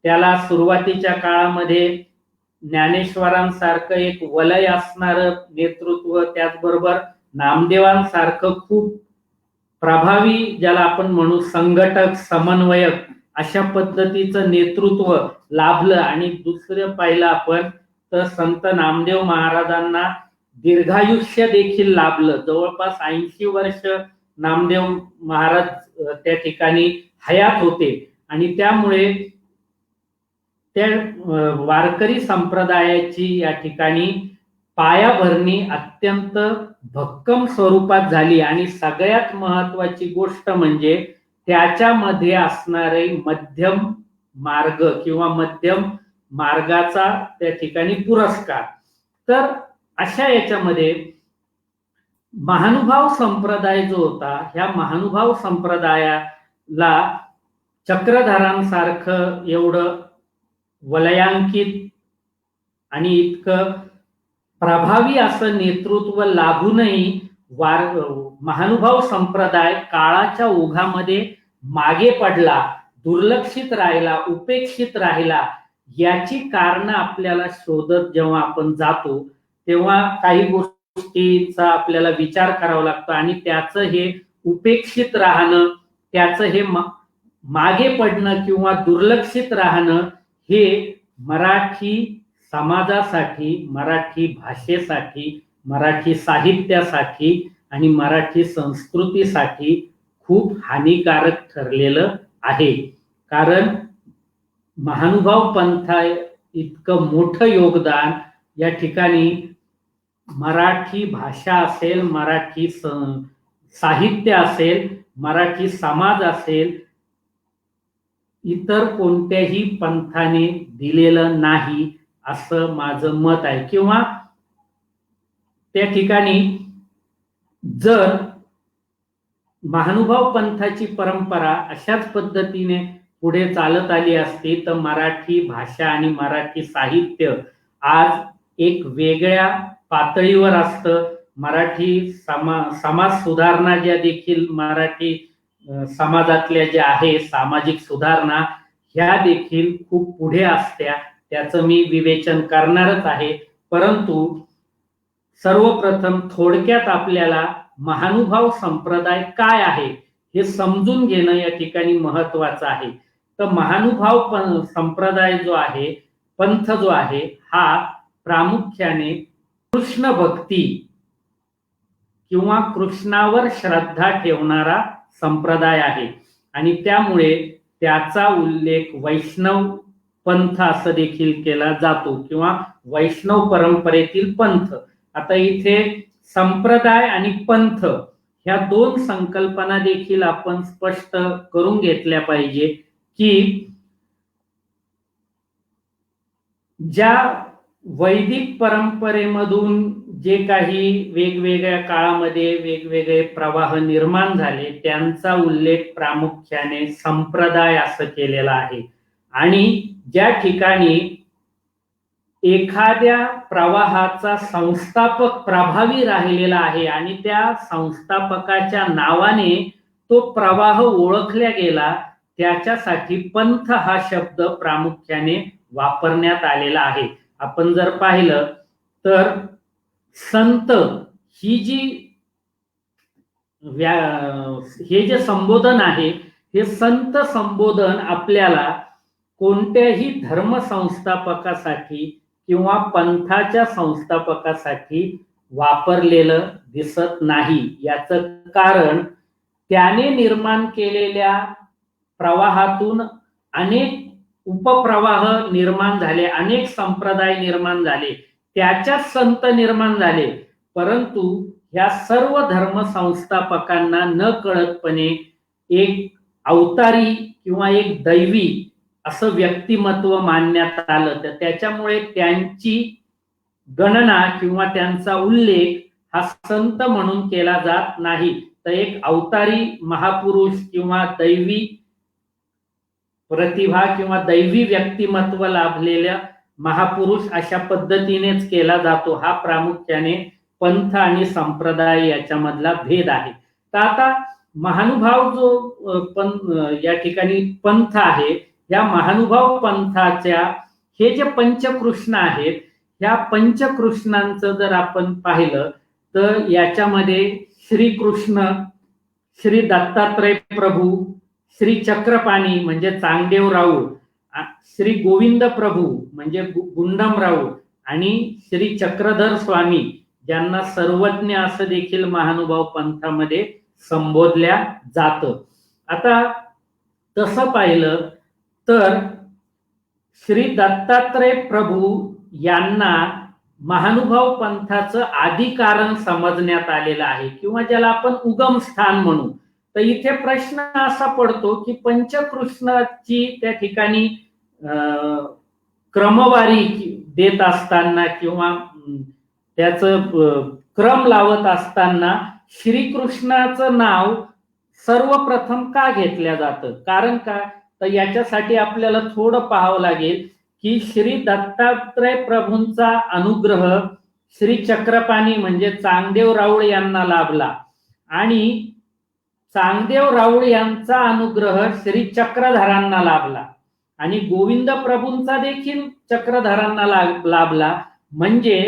त्याला सुरुवातीच्या काळामध्ये ज्ञानेश्वरांसारखं एक वलय असणारं नेतृत्व, त्याचबरोबर नामदेवांसारखं खूप प्रभावी, ज्याला आपण म्हणू संघटक समन्वयक, अशा पद्धतीचं नेतृत्व लाभलं. आणि दुसरं पाहिलं आपण तर संत नामदेव महाराजांना दीर्घायुष्य देखील लाभलं. जवळपास 80 वर्ष नामदेव महाराज त्या ठिकाणी हयात होते. आणि त्यामुळे त्या वारकरी संप्रदायाची या ठिकाणी पायाभरणी अत्यंत भक्कम स्वरूपात झाली. आणि सगळ्यात महत्वाची गोष्ट म्हणजे त्याच्यामध्ये असणारे मध्यम मार्ग किंवा मध्यम मार्गाचा त्या ठिकाणी पुरस्कार. तर अशा याच्यामध्ये महानुभाव संप्रदाय जो होता, ह्या महानुभाव संप्रदायाला चक्रधरांसारखं एवढं वलयांकित आणि इतकं प्रभावी असं नेतृत्व लाभूनही महानुभाव संप्रदाय काळाच्या ओघामध्ये मागे पडला, दुर्लक्षित राहिला, उपेक्षित राहिला. याची कारणं आपल्याला शोधत जेव्हा आपण जातो तेव्हा काही गोष्टींचा आपल्याला विचार करावा लागतो. आणि त्याचं हे उपेक्षित राहणं, त्याचं हे मागे पडणं किंवा दुर्लक्षित राहणं हे मराठी समाजासाठी, मराठी भाषेसाठी, मराठी साहित्यासाठी आणि मराठी संस्कृतीसाठी खूप हानिकारक ठरलेलं आहे. कारण महानुभाव पंथा इतकं मोठं योगदान या ठिकाणी मराठी भाषा असेल, मराठी साहित्य असेल, मराठी समाज असेल, इतर कोणत्याही पंथाने दिलेलं नाही असं माझं मत आहे. किंवा त्या ठिकाणी जर महानुभाव पंथाची परंपरा अशाच पद्धतीने पुढे चालत आली असती तर मराठी भाषा आणि मराठी साहित्य आज एक वेगळ्या पातळीवर असतं. मराठी समाज सुधारणा ज्या देखील मराठी समाजातल्या ज्या आहे सामाजिक सुधारणा, ह्या देखील खूप पुढे असत्या. त्याचं मी विवेचन करणारच आहे. परंतु सर्वप्रथम थोडक्यात आपल्याला महानुभाव संप्रदाय काय आहे हे समजून घेणं या ठिकाणी महत्वाचं आहे. तर महानुभाव संप्रदाय जो आहे, पंथ जो आहे, हा प्रामुख्याने कृष्ण भक्ती किंवा कृष्णावर श्रद्धा ठेवणारा संप्रदाय आहे आणि त्यामुळे त्याचा उल्लेख वैष्णव पंथ असं देखील केला जातो किंवा वैष्णव परंपरेतील पंथ. आता इथे संप्रदाय आणि पंथ ह्या दोन संकल्पना देखील आपण स्पष्ट करून घेतल्या पाहिजे की ज्या वैदिक परंपरेमधून जे काही वेगवेगळ्या काळामध्ये वेगवेगळे प्रवाह निर्माण झाले त्यांचा उल्लेख प्रामुख्याने संप्रदाय असं केलेला आहे आणि ज्या ठिकाणी एखाद्या प्रवाहाचा संस्थापक प्रभावी राहिलेला आहे आणि त्या संस्थापकाच्या नावाने तो प्रवाह ओळखला गेला त्याच्यासाठी पंथ हा शब्द प्रामुख्याने वापरण्यात आलेला आहे. आपण जर पाहिलं तर संत ही जी हे जे संबोधन आहे हे संत संबोधन आपल्याला कोणत्याही धर्म संस्थापकासाठी किंवा पंथाच्या संस्थापकासाठी वापरलेलं दिसत नाही. याचं कारण त्याने निर्माण केलेल्या प्रवाहातून अनेक उपप्रवाह निर्माण झाले, अनेक संप्रदाय निर्माण झाले, त्याच्यात संत निर्माण झाले, परंतु ह्या सर्व धर्म संस्थापकांना न कळतपणे एक अवतारी किंवा एक दैवी असं व्यक्तिमत्व मानण्यात आलं. तर त्याच्यामुळे त्यांची गणना किंवा त्यांचा उल्लेख हा संत म्हणून केला जात नाही, तर एक अवतारी महापुरुष किंवा दैवी प्रतिभा किंवा दैवी व्यक्तिमत्व लाभलेल्या महापुरुष अशा पद्धतीनेच केला जातो. हा प्रामुख्याने पंथ आणि संप्रदाय याच्यामधला भेद आहे. तर आता महानुभाव जो या ठिकाणी पंथ आहे, या महानुभाव पंथाच्या हे जे पंचकृष्ण आहेत, ह्या पंचकृष्णांचं जर आपण पाहिलं तर याच्यामध्ये श्रीकृष्ण, श्री दत्तात्रय प्रभू, श्री चक्रपाणी म्हणजे चांगदेव राऊळ, श्री गोविंद प्रभू म्हणजे गुंडम राऊळ आणि श्री चक्रधर स्वामी ज्यांना सर्वज्ञ असं देखील महानुभाव पंथामध्ये संबोधल्या जातं. आता तसं पाहिलं तर श्री दत्तात्रय प्रभू यांना महानुभाव पंथाचं आदी कारण समजण्यात आलेलं आहे किंवा ज्याला आपण उगम स्थान म्हणू. तर इथे प्रश्न असा पडतो की पंचकृष्णाची त्या ठिकाणी क्रमवारी देत असताना किंवा त्याचं क्रम लावत असताना श्रीकृष्णाचं नाव सर्वप्रथम का घेतलं जातं, कारण का, तर याच्यासाठी आपल्याला थोडं पाहावं लागेल की श्री दत्तात्रय प्रभूंचा अनुग्रह श्री चक्रपाणी म्हणजे चांगदेव राऊळ यांना लाभला आणि चांगदेव राऊळ यांचा अनुग्रह श्री चक्रधरांना लाभला आणि गोविंद प्रभूंचा देखील चक्रधरांना लाभला. म्हणजे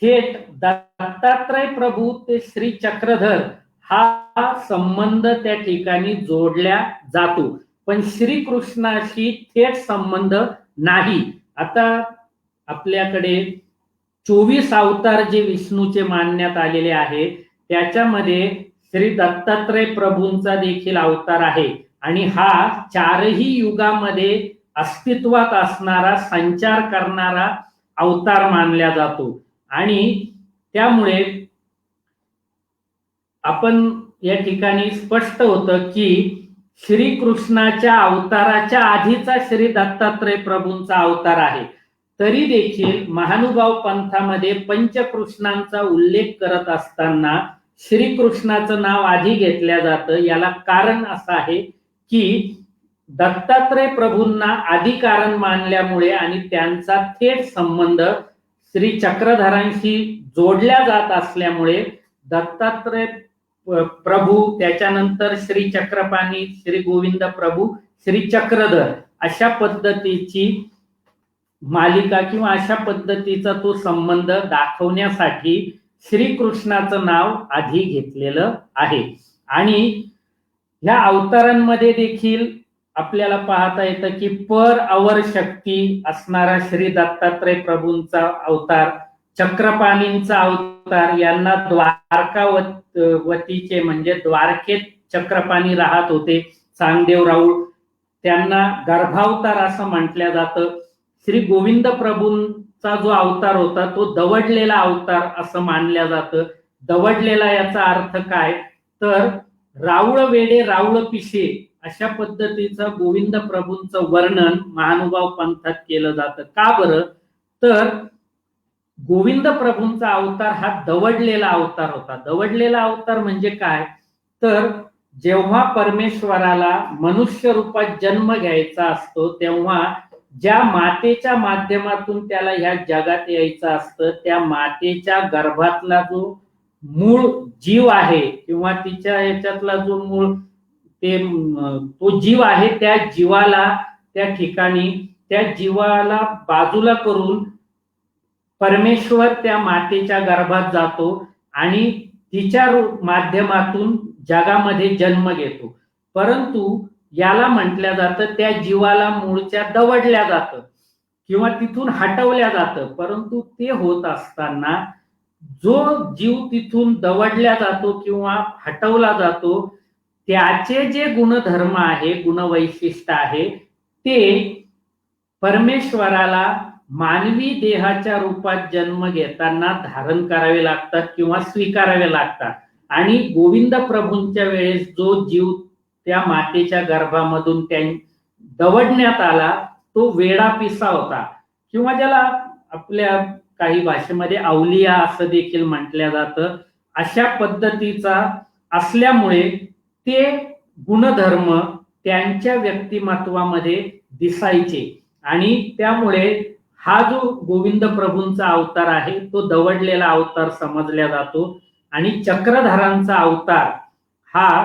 थेट दत्तात्रय प्रभू ते श्री चक्रधर हा संबंध त्या ठिकाणी जोडला जातो, पण श्रीकृष्णाशी थेट संबंध नाही. आता आपल्याकडे 24 अवतार जे विष्णूचे मानण्यात आलेले आहे त्याच्यामध्ये श्री दत्तात्रय प्रभूंचा देखील अवतार आहे आणि हा चारही युगामध्ये अस्तित्वात असणारा संचार करणारा अवतार मानला जातो आणि त्यामुळे आपण या ठिकाणी स्पष्ट होतं की श्रीकृष्णाच्या अवताराच्या आधीचा श्री दत्तात्रय प्रभूंचा अवतार आहे. तरी देखील महानुभाव पंथामध्ये पंचकृष्णांचा उल्लेख करत असताना श्रीकृष्णाचं नाव आधी घेतलं जातं. याला कारण असं आहे की दत्तात्रय प्रभूंना आदी कारण मानल्यामुळे आणि त्यांचा थेट संबंध श्री चक्रधरांशी जोडल्या जात असल्यामुळे दत्तात्रय प्रभू, त्याच्यानंतर श्री चक्रपाणी, श्री गोविंद प्रभू, श्री चक्रधर अशा पद्धतीची मालिका किंवा अशा पद्धतीचा तो संबंध दाखवण्यासाठी श्रीकृष्णाचं नाव आधी घेतलेलं आहे. आणि ह्या अवतारांमध्ये देखील आपल्याला पाहता येतं की पर अवर शक्ती असणारा श्री दत्तात्रय प्रभूंचा अवतार चक्रपाणींचा अवतार, यांना द्वारकावतीचे म्हणजे द्वारकेत चक्रपाणी राहत होते चांगदेव राऊळ, त्यांना गर्भावतार असं म्हटलं जातं. श्री गोविंद प्रभूंचा जो अवतार होता तो दवडलेला अवतार असं मानलं जातं. दवडलेला याचा अर्थ काय, तर राऊळ वेडे राऊळ पिशे अशा पद्धतीचं गोविंद प्रभूंचं वर्णन महानुभाव पंथात केलं जातं. का बरं, तर गोविंद प्रभूंचा अवतार हा दवडलेला अवतार होता. दवडलेला अवतार म्हणजे काय, तर जेव्हा परमेश्वराला मनुष्य रूपात जन्म घ्यायचा असतो तेव्हा ज्या मातेच्या माध्यमातून त्याला ह्या जगात यायचं असतं, त्या मातेच्या गर्भातला जो मूळ जीव आहे किंवा तिच्या याच्यातला जो मूळ तो जीव आहे, त्या जीवाला त्या ठिकाणी त्या जीवाला बाजूला करून परमेश्वर त्या मातेच्या गर्भात जातो आणि तिच्या माध्यमातून जगामध्ये जन्म घेतो. परंतु याला म्हटलं जातं त्या जीवाला मूळच्या दवडल्या जातं किंवा तिथून हटवल्या जातं. परंतु ते होत असताना जो जीव तिथून दवडल्या जातो किंवा हटवला जातो त्याचे जे गुणधर्म आहे, गुणवैशिष्ट्य आहे, ते परमेश्वराला मानवी देहाच्या रूपात जन्म घेताना धारण करावे लागतात किंवा स्वीकारावे लागतात. आणि गोविंद प्रभूंच्या वेळेस जो जीव त्या मातेच्या गर्भामधून दवडण्यात आला तो वेडा पिसा होता किंवा ज्याला आपल्या काही भाषेमध्ये अवलिया असं देखील म्हटलं जातं. अशा पद्धतीचा असल्यामुळे ते गुणधर्म त्यांच्या व्यक्तिमत्वामध्ये दिसायचे आणि त्यामुळे हा जो गोविंद प्रभूंचा अवतार आहे तो दवडलेला अवतार समजला जातो. आणि चक्रधरांचा अवतार हा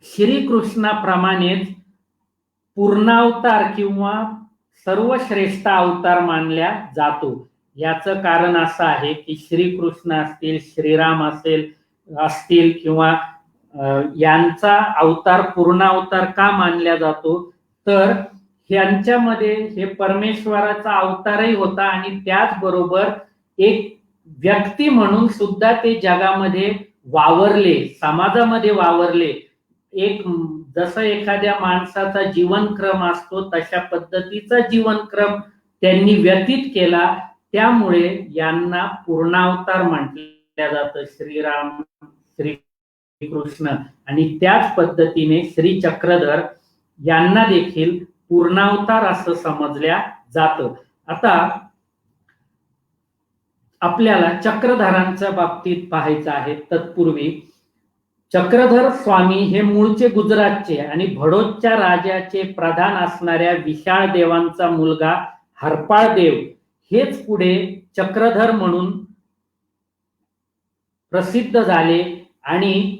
श्रीकृष्णाप्रमाणेच पूर्णावतार किंवा सर्वश्रेष्ठ अवतार मानला जातो. याचं कारण असं आहे की श्रीकृष्ण असतील, श्रीराम असतील किंवा यांचा अवतार पूर्णावतार का मानला जातो, तर यांच्यामध्ये हे परमेश्वराचा अवतारही होता आणि त्याचबरोबर एक व्यक्ती म्हणून सुद्धा ते जगामध्ये वावरले, समाजामध्ये वावरले. एक जसं एखाद्या माणसाचा जीवनक्रम असतो तशा पद्धतीचा जीवनक्रम त्यांनी व्यतीत केला. त्यामुळे यांना पूर्णावतार म्हटलं जातं, श्रीराम, श्रीकृष्ण. आणि त्याच पद्धतीने श्री चक्रधर यांना देखील पूर्णावतार असं समजल्या जातं. आता आपल्याला चक्रधरांच्या बाबतीत पाहायचं आहे. तत्पूर्वी चक्रधर स्वामी हे मूळचे गुजरातचे आणि भडोदच्या राजाचे प्रधान असणाऱ्या विशाळ देवांचा मुलगा हरपाळ देव हेच पुढे चक्रधर म्हणून प्रसिद्ध झाले आणि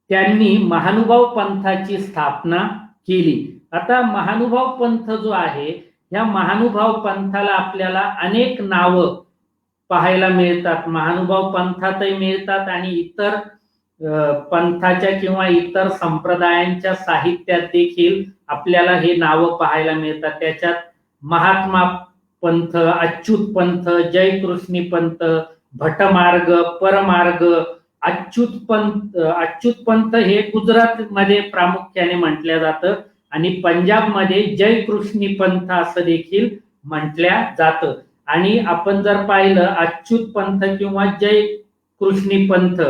त्यांनी महानुभाव पंथाची स्थापना केली. आता महानुभाव पंथ जो आहे, या महानुभाव पंथाला आपल्याला अनेक नावं पाहायला मिळतात. महानुभाव पंथातही मिळतात आणि इतर पंथाच्या किंवा इतर संप्रदायांच्या साहित्यात देखील आपल्याला हे नावं पाहायला मिळतात. त्याच्यात महात्मा पंथ, अच्युत पंथ, जयकृष्णी पंथ, भटमार्ग, परमार्ग, अच्युत पंथ हे गुजरात मध्ये प्रामुख्याने म्हटलं जातं आणि पंजाब मध्ये जयकृष्णी पंथ असं देखील म्हटल्या जातं. आणि आपण जर पाहिलं अच्युत पंथ किंवा जयकृष्णी पंथ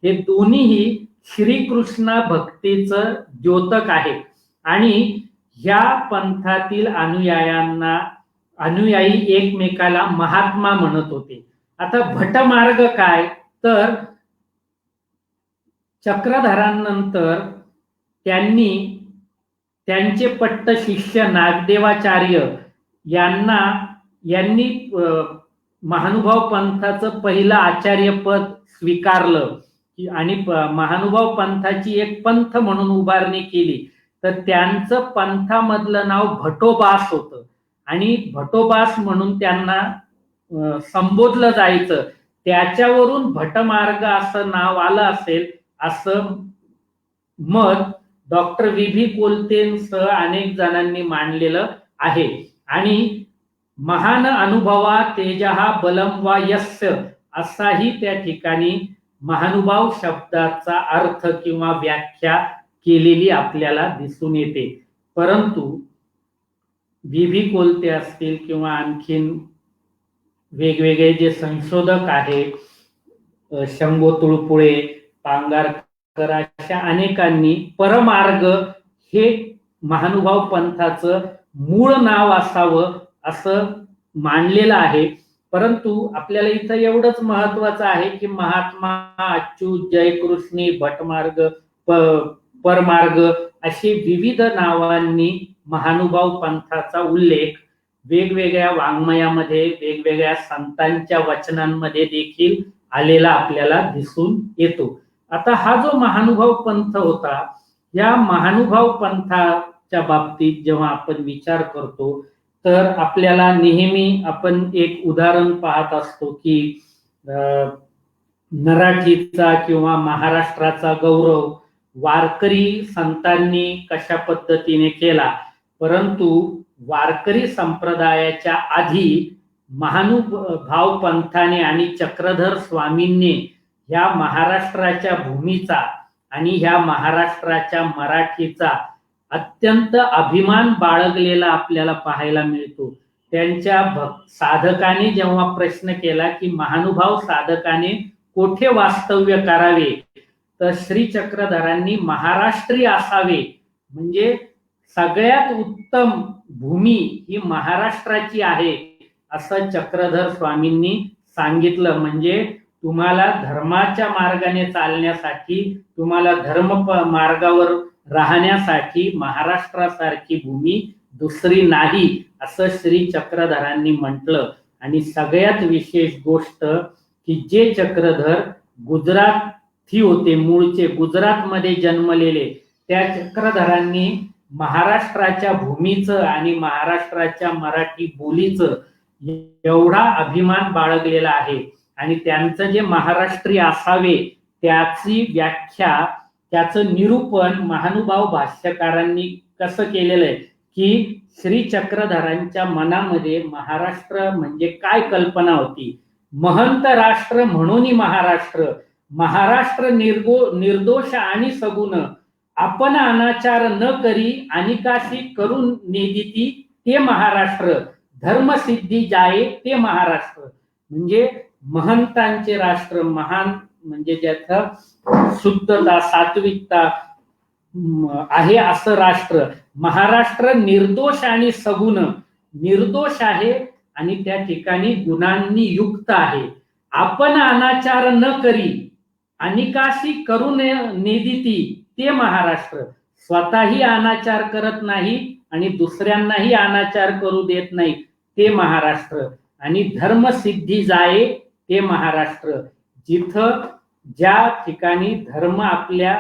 हे दोन्हीही श्रीकृष्ण भक्तीचं द्योतक आहे आणि ह्या पंथातील अनुयायी एकमेकाला महात्मा म्हणत होते. आता भटमार्ग काय, तर चक्रधरांनंतर त्यांचे पट्ट शिष्य नागदेवाचार्य यांनी महानुभाव पंथाचं पहिलं आचार्यपद स्वीकारलं आणि महानुभाव पंथाची एक पंथ म्हणून उभारणी केली. तर त्यांचं पंथामधलं नाव भटोबास होतं आणि भटोबास म्हणून त्यांना संबोधलं जायचं. त्याच्यावरून भटमार्ग असं नाव आलं असेल असं मत डॉक्टर व्ही.व्ही. कोलतेंसह अनेक जणांनी मांडलेलं आहे. आणि महान अनुभवा तेजहा बलम वा यस्य असाही त्या ठिकाणी महानुभाव शब्दाचा अर्थ किंवा व्याख्या केलेली आपल्याला दिसून येते. परंतु बी कोलते असतील किंवा आणखीन वेगवेगळे जे संशोधक आहेत, शंभो तुळपुळे, पांगारकर, अशा अनेकांनी परमार्ग हे महानुभाव पंथाचं मूळ नाव असावं असं मानलेलं आहे. परंतु आपल्याला इथं एवढंच महत्वाचं आहे की महात्मा, अच्युत, जयकृष्णी, भटमार्ग, परमार्ग अशी विविध नावांनी महानुभाव पंथाचा उल्लेख वेगवेगळ्या वाङ्मयामध्ये, वेगवेगळ्या संतांच्या वचनांमध्ये देखील आलेला आपल्याला दिसून येतो. आता हा जो महानुभाव पंथ होता, या महानुभाव पंथाच्या बाबतीत जेव्हा आपण विचार करतो तर आपल्याला नेहमी आपण एक उदाहरण पाहत असतो की मराठीचा किंवा महाराष्ट्राचा गौरव वारकरी संतांनी कशा पद्धतीने केला, परंतु वारकरी संप्रदायाच्या आधी महानुभाव पंथाने आणि चक्रधर स्वामींनी ह्या महाराष्ट्राच्या भूमीचा आणि ह्या महाराष्ट्राच्या मराठीचा अत्यंत अभिमान बाळगलेला आपल्याला पाहायला मिळतो. त्यांच्या साधकाने जेव्हा प्रश्न केला की महानुभाव साधकाने कोठे वास्तव्य करावे, तर श्री चक्रधरांनी महाराष्ट्री असावे, म्हणजे सगळ्यात उत्तम भूमी ही महाराष्ट्राची आहे असं चक्रधर स्वामींनी सांगितलं. म्हणजे तुम्हाला धर्माच्या मार्गाने चालण्यासाठी, तुम्हाला धर्म मार्गावर राहण्यासाठी महाराष्ट्रासारखी भूमी दुसरी नाही असं श्री चक्रधरांनी म्हटलं. आणि सगळ्यात विशेष गोष्ट की जे चक्रधर गुजराती होते, मूळचे गुजरातमध्ये जन्मलेले, त्या चक्रधरांनी महाराष्ट्राच्या भूमीचं आणि महाराष्ट्राच्या मराठी बोलीचं एवढा अभिमान बाळगलेला आहे. आणि त्यांचं जे महाराष्ट्री असावे त्याची व्याख्या, त्याचं निरूपण महानुभाव भाष्यकारांनी कसं केलेलं आहे की श्री चक्रधरांच्या मनामध्ये महाराष्ट्र म्हणजे काय कल्पना होती. महंत राष्ट्र म्हणून महाराष्ट्र, महाराष्ट्र निर्दोष आणि सगुण, आपण अनाचार न करी अनिकाशी करून नेदिती ते महाराष्ट्र, धर्मसिद्धी जाये ते महाराष्ट्र. म्हणजे महंतांचे राष्ट्र, महान म्हणजे ज्याचं शुद्धता, सात्विकता आहे असं राष्ट्र. महाराष्ट्र निर्दोष आणि सगुण, निर्दोष आहे आणि त्या ठिकाणी गुणांनी युक्त आहे. आपण अनाचार न करी अनिकाशी करू नेदिती ते महाराष्ट्र, स्वतःही अनाचार करत नाही आणि दुसऱ्यांनाही अनाचार करू देत नाही ते महाराष्ट्र. आणि धर्मसिद्धी जाये ते महाराष्ट्र, जिथं ज्या ठिकाणी धर्म आपल्या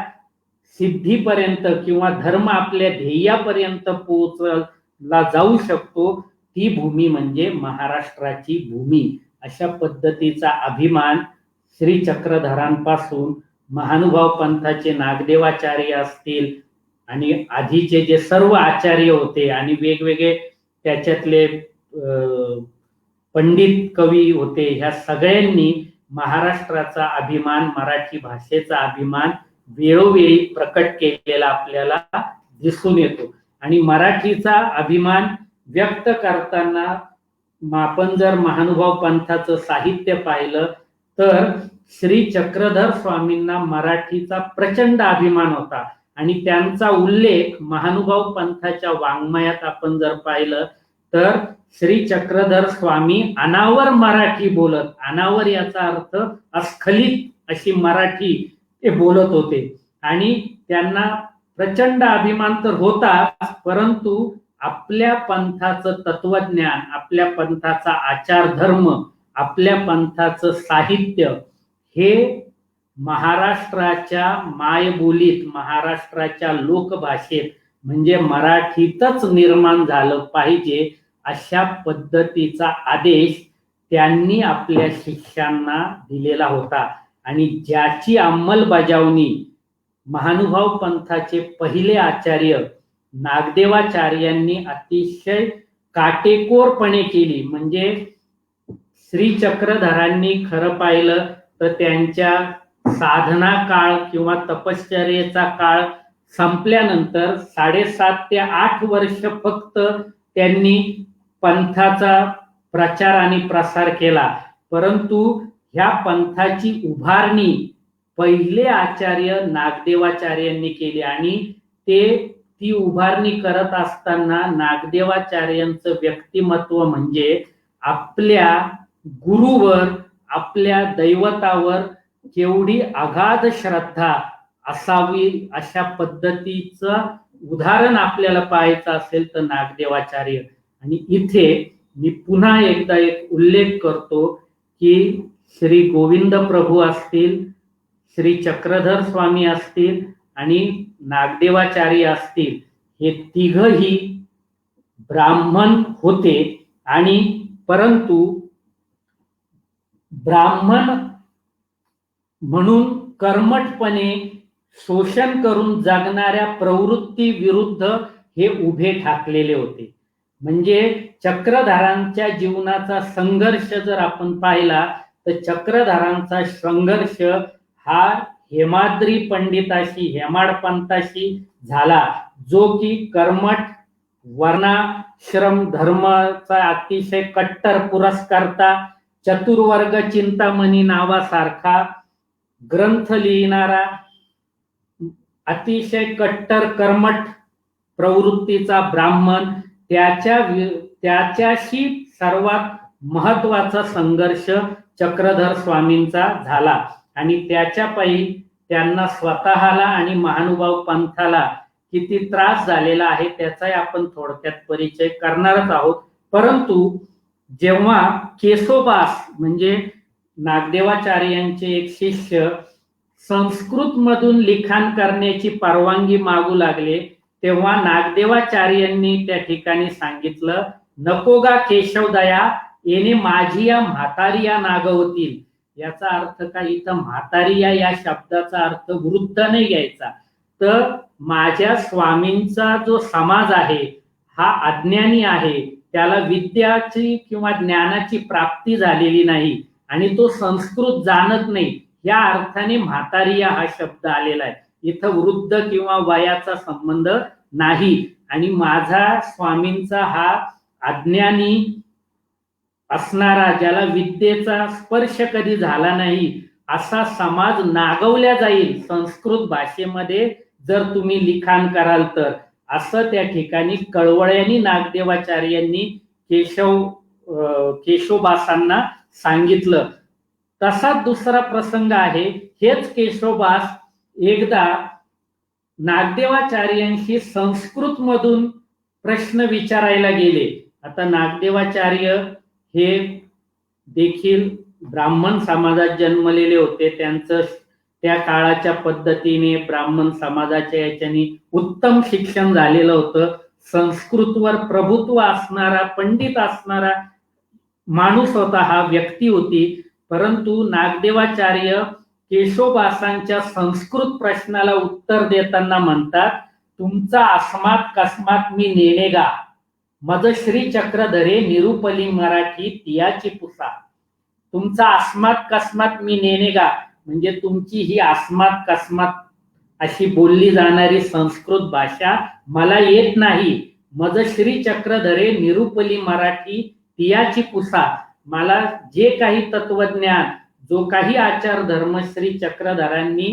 सिद्धीपर्यंत किंवा धर्म आपल्या ध्येयापर्यंत पोहोचला जाऊ शकतो ती भूमी म्हणजे महाराष्ट्राची भूमी. अशा पद्धतीचा अभिमान श्री चक्रधरांपासून महानुभाव पंथाचे नागदेवाचार्य असतील आणि आधीचे जे सर्व आचार्य होते आणि वेगवेगळे त्याच्यातले पंडित कवी होते, ह्या सगळ्यांनी महाराष्ट्राचा अभिमान, मराठी भाषेचा अभिमान वेळोवेळी प्रकट केलेला आपल्याला दिसून येतो. आणि मराठीचा अभिमान व्यक्त करताना आपण जर महानुभाव पंथाचं साहित्य पाहिलं तर श्री चक्रधर स्वामींना मराठीचा प्रचंड अभिमान होता. आणि त्यांचा उल्लेख महानुभाव पंथाच्या वाङ्मयात आपण जर पाहिलं तर श्री चक्रधर स्वामी अनावर मराठी बोलत, अनावर याचा अर्थ अस्खलित अशी मराठी ते बोलत होते. आणि त्यांना प्रचंड अभिमान तर होता, परंतु आपल्या पंथाचं तत्वज्ञान, आपल्या पंथाचा आचार धर्म, आपल्या पंथाचं साहित्य हे महाराष्ट्राच्या मायबोलीत, महाराष्ट्राच्या लोकभाषेत म्हणजे मराठीतच निर्माण झालं पाहिजे अशा पद्धतीचा आदेश त्यांनी आपल्या शिष्यांना दिलेला होता. आणि ज्याची अंमलबजावणी महानुभाव पंथाचे पहिले आचार्य नागदेवाचार्यांनी अतिशय काटेकोरपणे केली. म्हणजे श्री चक्रधरांनी खरं पाहिलं तर त्यांच्या साधना काळ किंवा तपश्चर्येचा काळ संपल्यानंतर 7.5 ते 8 वर्ष फक्त त्यांनी पंथाचा प्रचार आणि प्रसार केला. परंतु ह्या पंथाची उभारणी पहिले आचार्य नागदेवाचार्यांनी केली आणि ती उभारणी करत असताना नागदेवाचार्यांचं व्यक्तिमत्व म्हणजे आपल्या गुरुवर, आपल्या दैवतावर केवढी अगाध श्रद्धा असावी अशा पद्धतीचं उदाहरण आपल्याला पाहायचं असेल तर नागदेवाचार्य. आणि इथे मी पुन्हा एकदा एक उल्लेख करतो की श्री गोविंद प्रभू असतील, श्री चक्रधर स्वामी असतील आणि नागदेवाचार्य असतील, हे तिघही ब्राह्मण होते. आणि परंतु ब्राह्मण म्हणून कर्मठपणे शोषण करून जगणाऱ्या प्रवृत्ती विरुद्ध हे उभे ठाकलेले होते. म्हणजे चक्रधरांच्या जीवनाचा संघर्ष जर आपण पाहिला तर चक्रधरांचा संघर्ष हा हेमाद्री पंडिताशी, हेमाडपंथाशी झाला, जो की कर्मठ वर्णाश्रम धर्माचा अतिशय कट्टर पुरस्कर्ता, चतुर्वर्ग चिंतामणी नावासारखा ग्रंथ लिहिणारा, अतिशय कट्टर कर्मठ प्रवृत्तीचा ब्राह्मण, त्याच्याशी सर्वात महत्वाचा संघर्ष चक्रधर स्वामींचा झाला. आणि त्याच्या पायी त्यांना स्वतःला आणि महानुभाव पंथाला किती त्रास झालेला आहे त्याचाही आपण थोडक्यात परिचय करणारच आहोत. परंतु जेव्हा केशोबास म्हणजे नागदेवाचार्यांचे एक शिष्य संस्कृत मधून लिखाण करण्याची परवानगी मागू लागले, तेव्हा नागदेवाचार्यांनी त्या ठिकाणी सांगितलं, नको गा केशवदया, येणे माझी या म्हातारिया नागवतील. याचा अर्थ काय, इथं म्हातारिया या शब्दाचा अर्थ वृद्ध नाही घ्यायचा, तर माझ्या स्वामींचा जो समाज आहे हा अज्ञानी आहे, त्याला विद्याची किंवा ज्ञानाची प्राप्ती झालेली नाही आणि तो संस्कृत जाणत नाही, या अर्थाने म्हातारिया हा शब्द आलेला आहे. इथं वृद्ध किंवा वयाचा संबंध नाही. आणि माझा स्वामींचा हा अज्ञानी असणारा, ज्याला विद्येचा स्पर्श कधी झाला नाही, असा समाज नागवल्या जाईल संस्कृत भाषेमध्ये जर तुम्ही लिखाण कराल तर, असं त्या ठिकाणी कळवळ्यांनी नागदेवाचार्यांनी केशोबासांना सांगितलं. तसाच दुसरा प्रसंग आहे. हेच केशोबास एकदा नागदेवाचार्यांशी संस्कृत मधून प्रश्न विचारायला गेले. आता नागदेवाचार्य हे देखील ब्राह्मण समाजात जन्मलेले होते. त्यांचं त्या काळाच्या पद्धतीने ब्राह्मण समाजाच्या याच्याने उत्तम शिक्षण झालेलं होतं. संस्कृतवर प्रभुत्व असणारा, पंडित असणारा माणूस होता, हा व्यक्ती होती. परंतु नागदेवाचार्य केशोबासांच्या संस्कृत प्रश्नाला उत्तर देताना म्हणतात, तुमचा अस्मात कस्मात मी नेणेगा, मज श्री चक्रधरे निरुपली मराठी तियाची पुसा. तुमचा अस्मात कस्मात मी नेणेगा म्हणजे तुमची ही अस्मात कस्मात अशी बोलली जाणारी संस्कृत भाषा मला येत नाही. मज श्री चक्रधरे निरुपली मराठी तियाची पुसा. मला जे काही तत्वज्ञान, जो काही आचार धर्म श्री चक्रधरांनी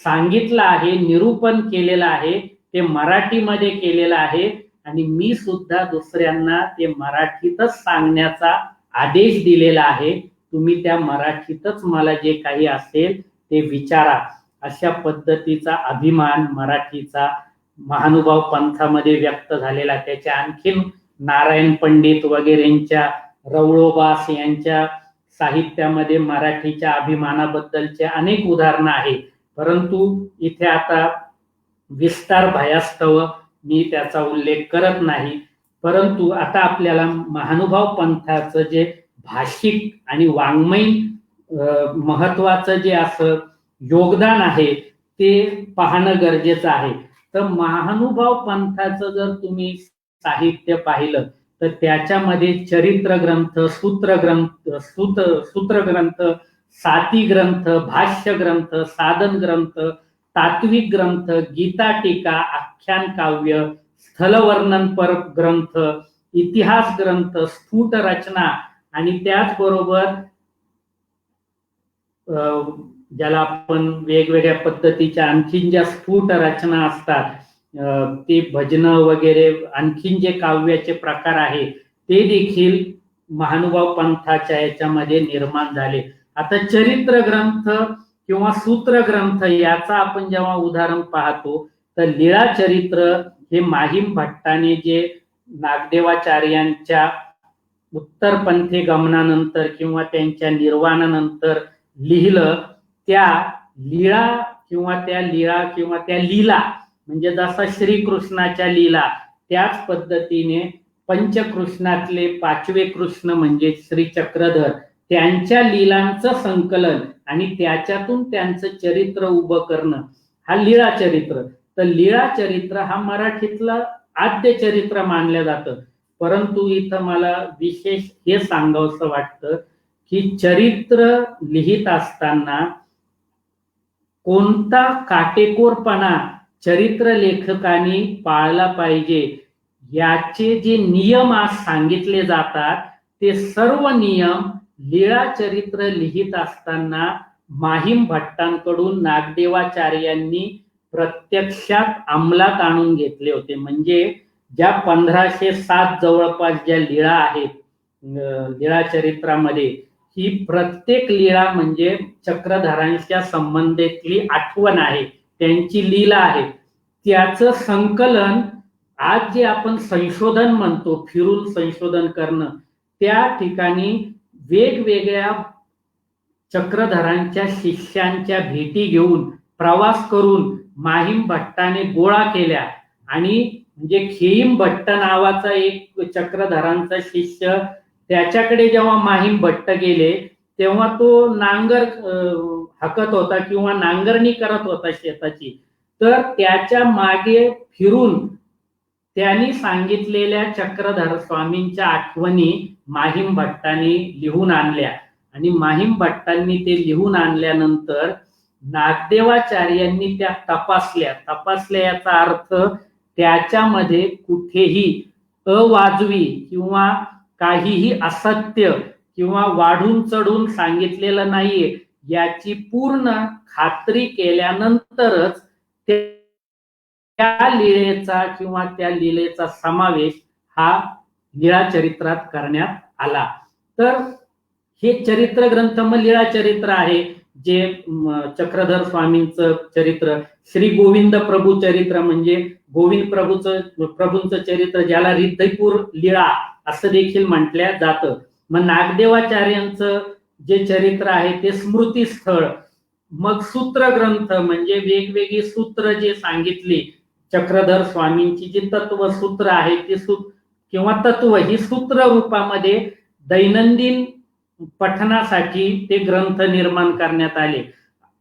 सांगितलं आहे, निरूपण केलेलं आहे, ते मराठीमध्ये केलेलं आहे आणि मी सुद्धा दुसऱ्यांना ते मराठीतच सांगण्याचा आदेश दिलेला आहे. तुम्ही त्या मराठीतच मला जे काही असेल ते विचारा. अशा पद्धतीचा अभिमान मराठीचा महानुभाव पंथामध्ये व्यक्त झालेला. त्याच्या आणखीन नारायण पंडित वगैरेंच्या, रवळोबास यांच्या साहित्यामध्ये मराठीच्या अभिमानाबद्दलचे अनेक उदाहरणं आहेत. परंतु इथे आता विस्तार भयास्तव मी त्याचा उल्लेख करत नाही. परंतु आता आपल्याला महानुभाव पंथाचं जे भाषिक आणि वाङ्मयीन महत्वाचं जे असं योगदान आहे ते पाहणं गरजेचं आहे. तर महानुभाव पंथाचं जर तुम्ही साहित्य पाहिलं तर त्याच्यामध्ये चरित्र ग्रंथ, सूत्र ग्रंथ, साती ग्रंथ, भाष्य ग्रंथ, साधन ग्रंथ, तात्विक ग्रंथ, गीता टीका, आख्यान काव्य, स्थलवर्णनपर ग्रंथ, इतिहास ग्रंथ, स्फुट रचना आणि त्याचबरोबर ज्याला आपण वेगवेगळ्या पद्धतीच्या आणखीन ज्या स्फुट रचना असतात, ते भजन वगैरे आणखीन जे काव्याचे प्रकार आहे ते देखील महानुभाव पंथाच्या याच्यामध्ये निर्माण झाले. आता चरित्र ग्रंथ किंवा सूत्र ग्रंथ याचा आपण जेव्हा उदाहरण पाहतो तर लीळा चरित्र हे माहीम भट्टाने जे नागदेवाचार्यांच्या उत्तरपंथी गमनानंतर किंवा त्यांच्या निर्वाणानंतर लिहिलं, त्या लीळा किंवा त्या लीला म्हणजे जसा श्रीकृष्णाच्या लीला त्याच पद्धतीने पंचकृष्णातले 5वे कृष्ण म्हणजे श्री चक्रधर त्यांच्या लीलांचं संकलन आणि त्याच्यातून त्यांचं चरित्र उभं करणं हा लीळा चरित्र. तर लीळा चरित्र हा मराठीतलं आद्य चरित्र मानलं जातं. परंतु इथं मला विशेष हे सांगावंसं वाटतं की चरित्र लिहित असताना कोणता काटेकोरपणा चरित्र लेखकांनी पाळला पाहिजे याचे जे नियम आज सांगितले जातात ते सर्व नियम लीळा चरित्र लिहित असताना माहीम भट्टांकडून नागदेवाचार्यांनी प्रत्यक्षात अंमलात आणून घेतले होते. म्हणजे ज्या 1507 जवळपास ज्या लीळा आहेत लीळा चरित्रामध्ये, ही प्रत्येक लीळा म्हणजे चक्रधरांच्या संबंधितली आठवण आहे, त्यांची लीला आहे. त्याचं संकलन आज जे आपण संशोधन म्हणतो, फिरून संशोधन करणं, त्या ठिकाणी वेगवेगळ्या चक्रधरांच्या शिष्यांच्या भेटी घेऊन प्रवास करून माहीम भट्टाने गोळा केल्या. आणि म्हणजे खेईम भट्ट नावाचा एक चक्रधरांचा शिष्य, त्याच्याकडे जेव्हा माहीम भट्ट गेले तेव्हा तो नांगर हाकत होता किंवा नांगरणी करत होता शेताची. तर त्याच्या मागे फिरून त्यांनी सांगितलेल्या चक्रधर स्वामींच्या आठवणी माहीम भट्टांनी लिहून आणल्या आणि माहीम भट्टांनी ते लिहून आणल्यानंतर नागदेवाचार्यांनी त्या तपासल्या याचा अर्थ त्याच्यामध्ये कुठेही अवाजवी किंवा काहीही असत्य किंवा वाढून चढून सांगितलेलं नाहीये याची पूर्ण खात्री केल्यानंतरच त्या लीळेचा किंवा त्या लीलेचा समावेश हा लीळा चरित्रात करण्यात आला. तर हे चरित्र ग्रंथ मग लीळा चरित्र आहे जे चक्रधर स्वामींचं चरित्र, श्री गोविंद प्रभू चरित्र म्हणजे गोविंद प्रभूंचं चरित्र, ज्याला रिद्धईपूर लीळा असं देखील म्हटल्या जातं. मग नागदेवाचार्यांचं जे चरित्र आहे ते स्मृतीस्थळ. मग सूत्र ग्रंथ म्हणजे वेगवेगळी सूत्र जे सांगितली, चक्रधर स्वामींची जी तत्व सूत्र आहे ती किंवा तत्व ही सूत्र रूपामध्ये दैनंदिन पठनासाठी ते ग्रंथ निर्माण करण्यात आले.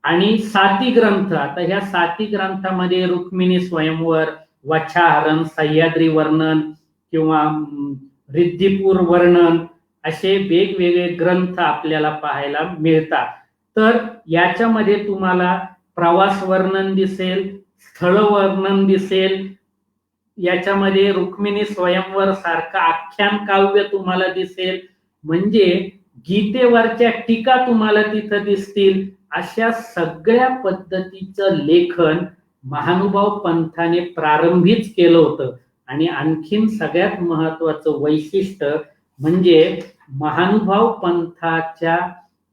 आणि साती ग्रंथ, आता ह्या साती ग्रंथामध्ये रुक्मिणी स्वयंवर, वच्छाहरण, सह्याद्री वर्णन किंवा रिद्धिपूर वर्णन असे वेगवेगळे ग्रंथ आपल्याला पाहायला मिळतात. तर याच्यामध्ये तुम्हाला प्रवास वर्णन दिसेल, स्थळ वर्णन दिसेल, याच्यामध्ये रुक्मिणी स्वयंवर सारखं आख्यान काव्य तुम्हाला दिसेल, म्हणजे गीतेवरच्या टीका तुम्हाला तिथं दिसतील. अशा सगळ्या पद्धतीचं लेखन महानुभाव पंथाने प्रारंभीच केलं होतं. आणि आणखीन सगळ्यात महत्वाचं वैशिष्ट्य म्हणजे महानुभाव पंथाच्या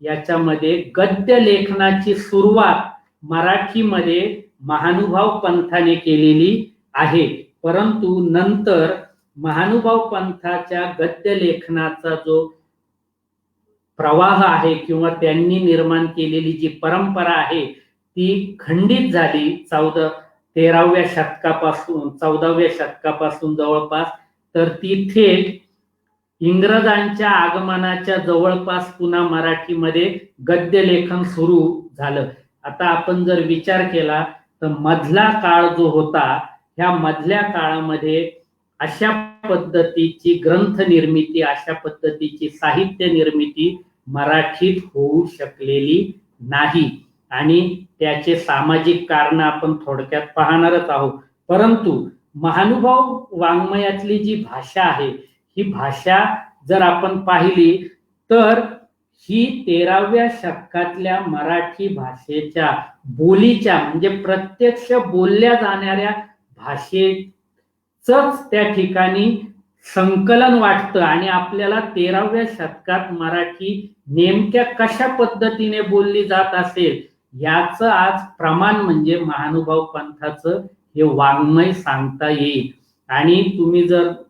याच्यामध्ये गद्य लेखनाची सुरुवात मराठीमध्ये महानुभाव पंथाने केलेली आहे. परंतु नंतर महानुभाव पंथाच्या गद्य लेखनाचा जो प्रवाह आहे किंवा त्यांनी निर्माण केलेली जी परंपरा आहे ती खंडित झाली 14व्या शतकापासून जवळपास. तर ती थेट इंग्रजांच्या आगमनाच्या जवळपास पुन्हा मराठीमध्ये गद्य लेखन सुरू झालं. आता आपण जर विचार केला तर मधला काळ जो होता, ह्या मधल्या काळामध्ये अशा पद्धतीची ग्रंथ निर्मिती, अशा पद्धतीची साहित्य निर्मिती मराठीत होऊ शकलेली नाही. आणि त्याचे सामाजिक कारण आपण थोडक्यात पाहणारच आहोत. परंतु महानुभाव वाङ्मयातली जी भाषा आहे, ही भाषा जर आपण पाहिली तर ही 13व्या शतकातल्या मराठी भाषेच्या बोलीच्या म्हणजे प्रत्यक्ष बोलल्या जाणाऱ्या भाषेचंच त्या ठिकाणी संकलन वाटतं. आणि आपल्याला 13व्या शतकात मराठी नेमक्या कशा पद्धतीने बोलली जात असेल याचं आज प्रमाण म्हणजे महानुभाव पंथाचं हे वाङ्मय सांगता येईल. आणि तुम्ही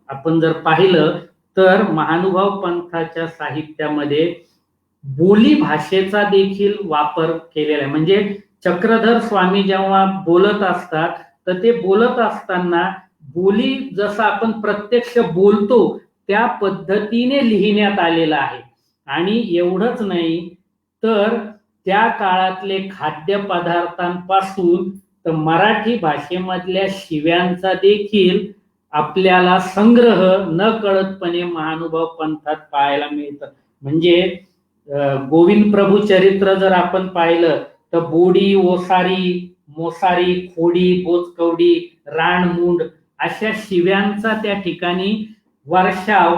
आपण जर पाहिलं तर महानुभाव पंथाच्या साहित्यामध्ये बोली भाषेचा देखील वापर केलेला आहे. म्हणजे चक्रधर स्वामी जेव्हा बोलत असतात तर ते बोलत असताना बोली जसं आपण प्रत्यक्ष बोलतो त्या पद्धतीने लिहिण्यात आलेलं आहे. आणि एवढंच नाही तर त्या काळातले खाद्यपदार्थांपासून तर मराठी भाषेमधल्या शिव्यांचा देखील आपल्याला संग्रह न कळतपणे महानुभाव पंथात पाहायला मिळतं. म्हणजे गोविंद प्रभू चरित्र जर आपण पाहिलं तर बोडी, ओसारी, मोसारी, खोडी, बोचकवडी, राणमुंड अशा शिव्यांचा त्या ठिकाणी वर्षाव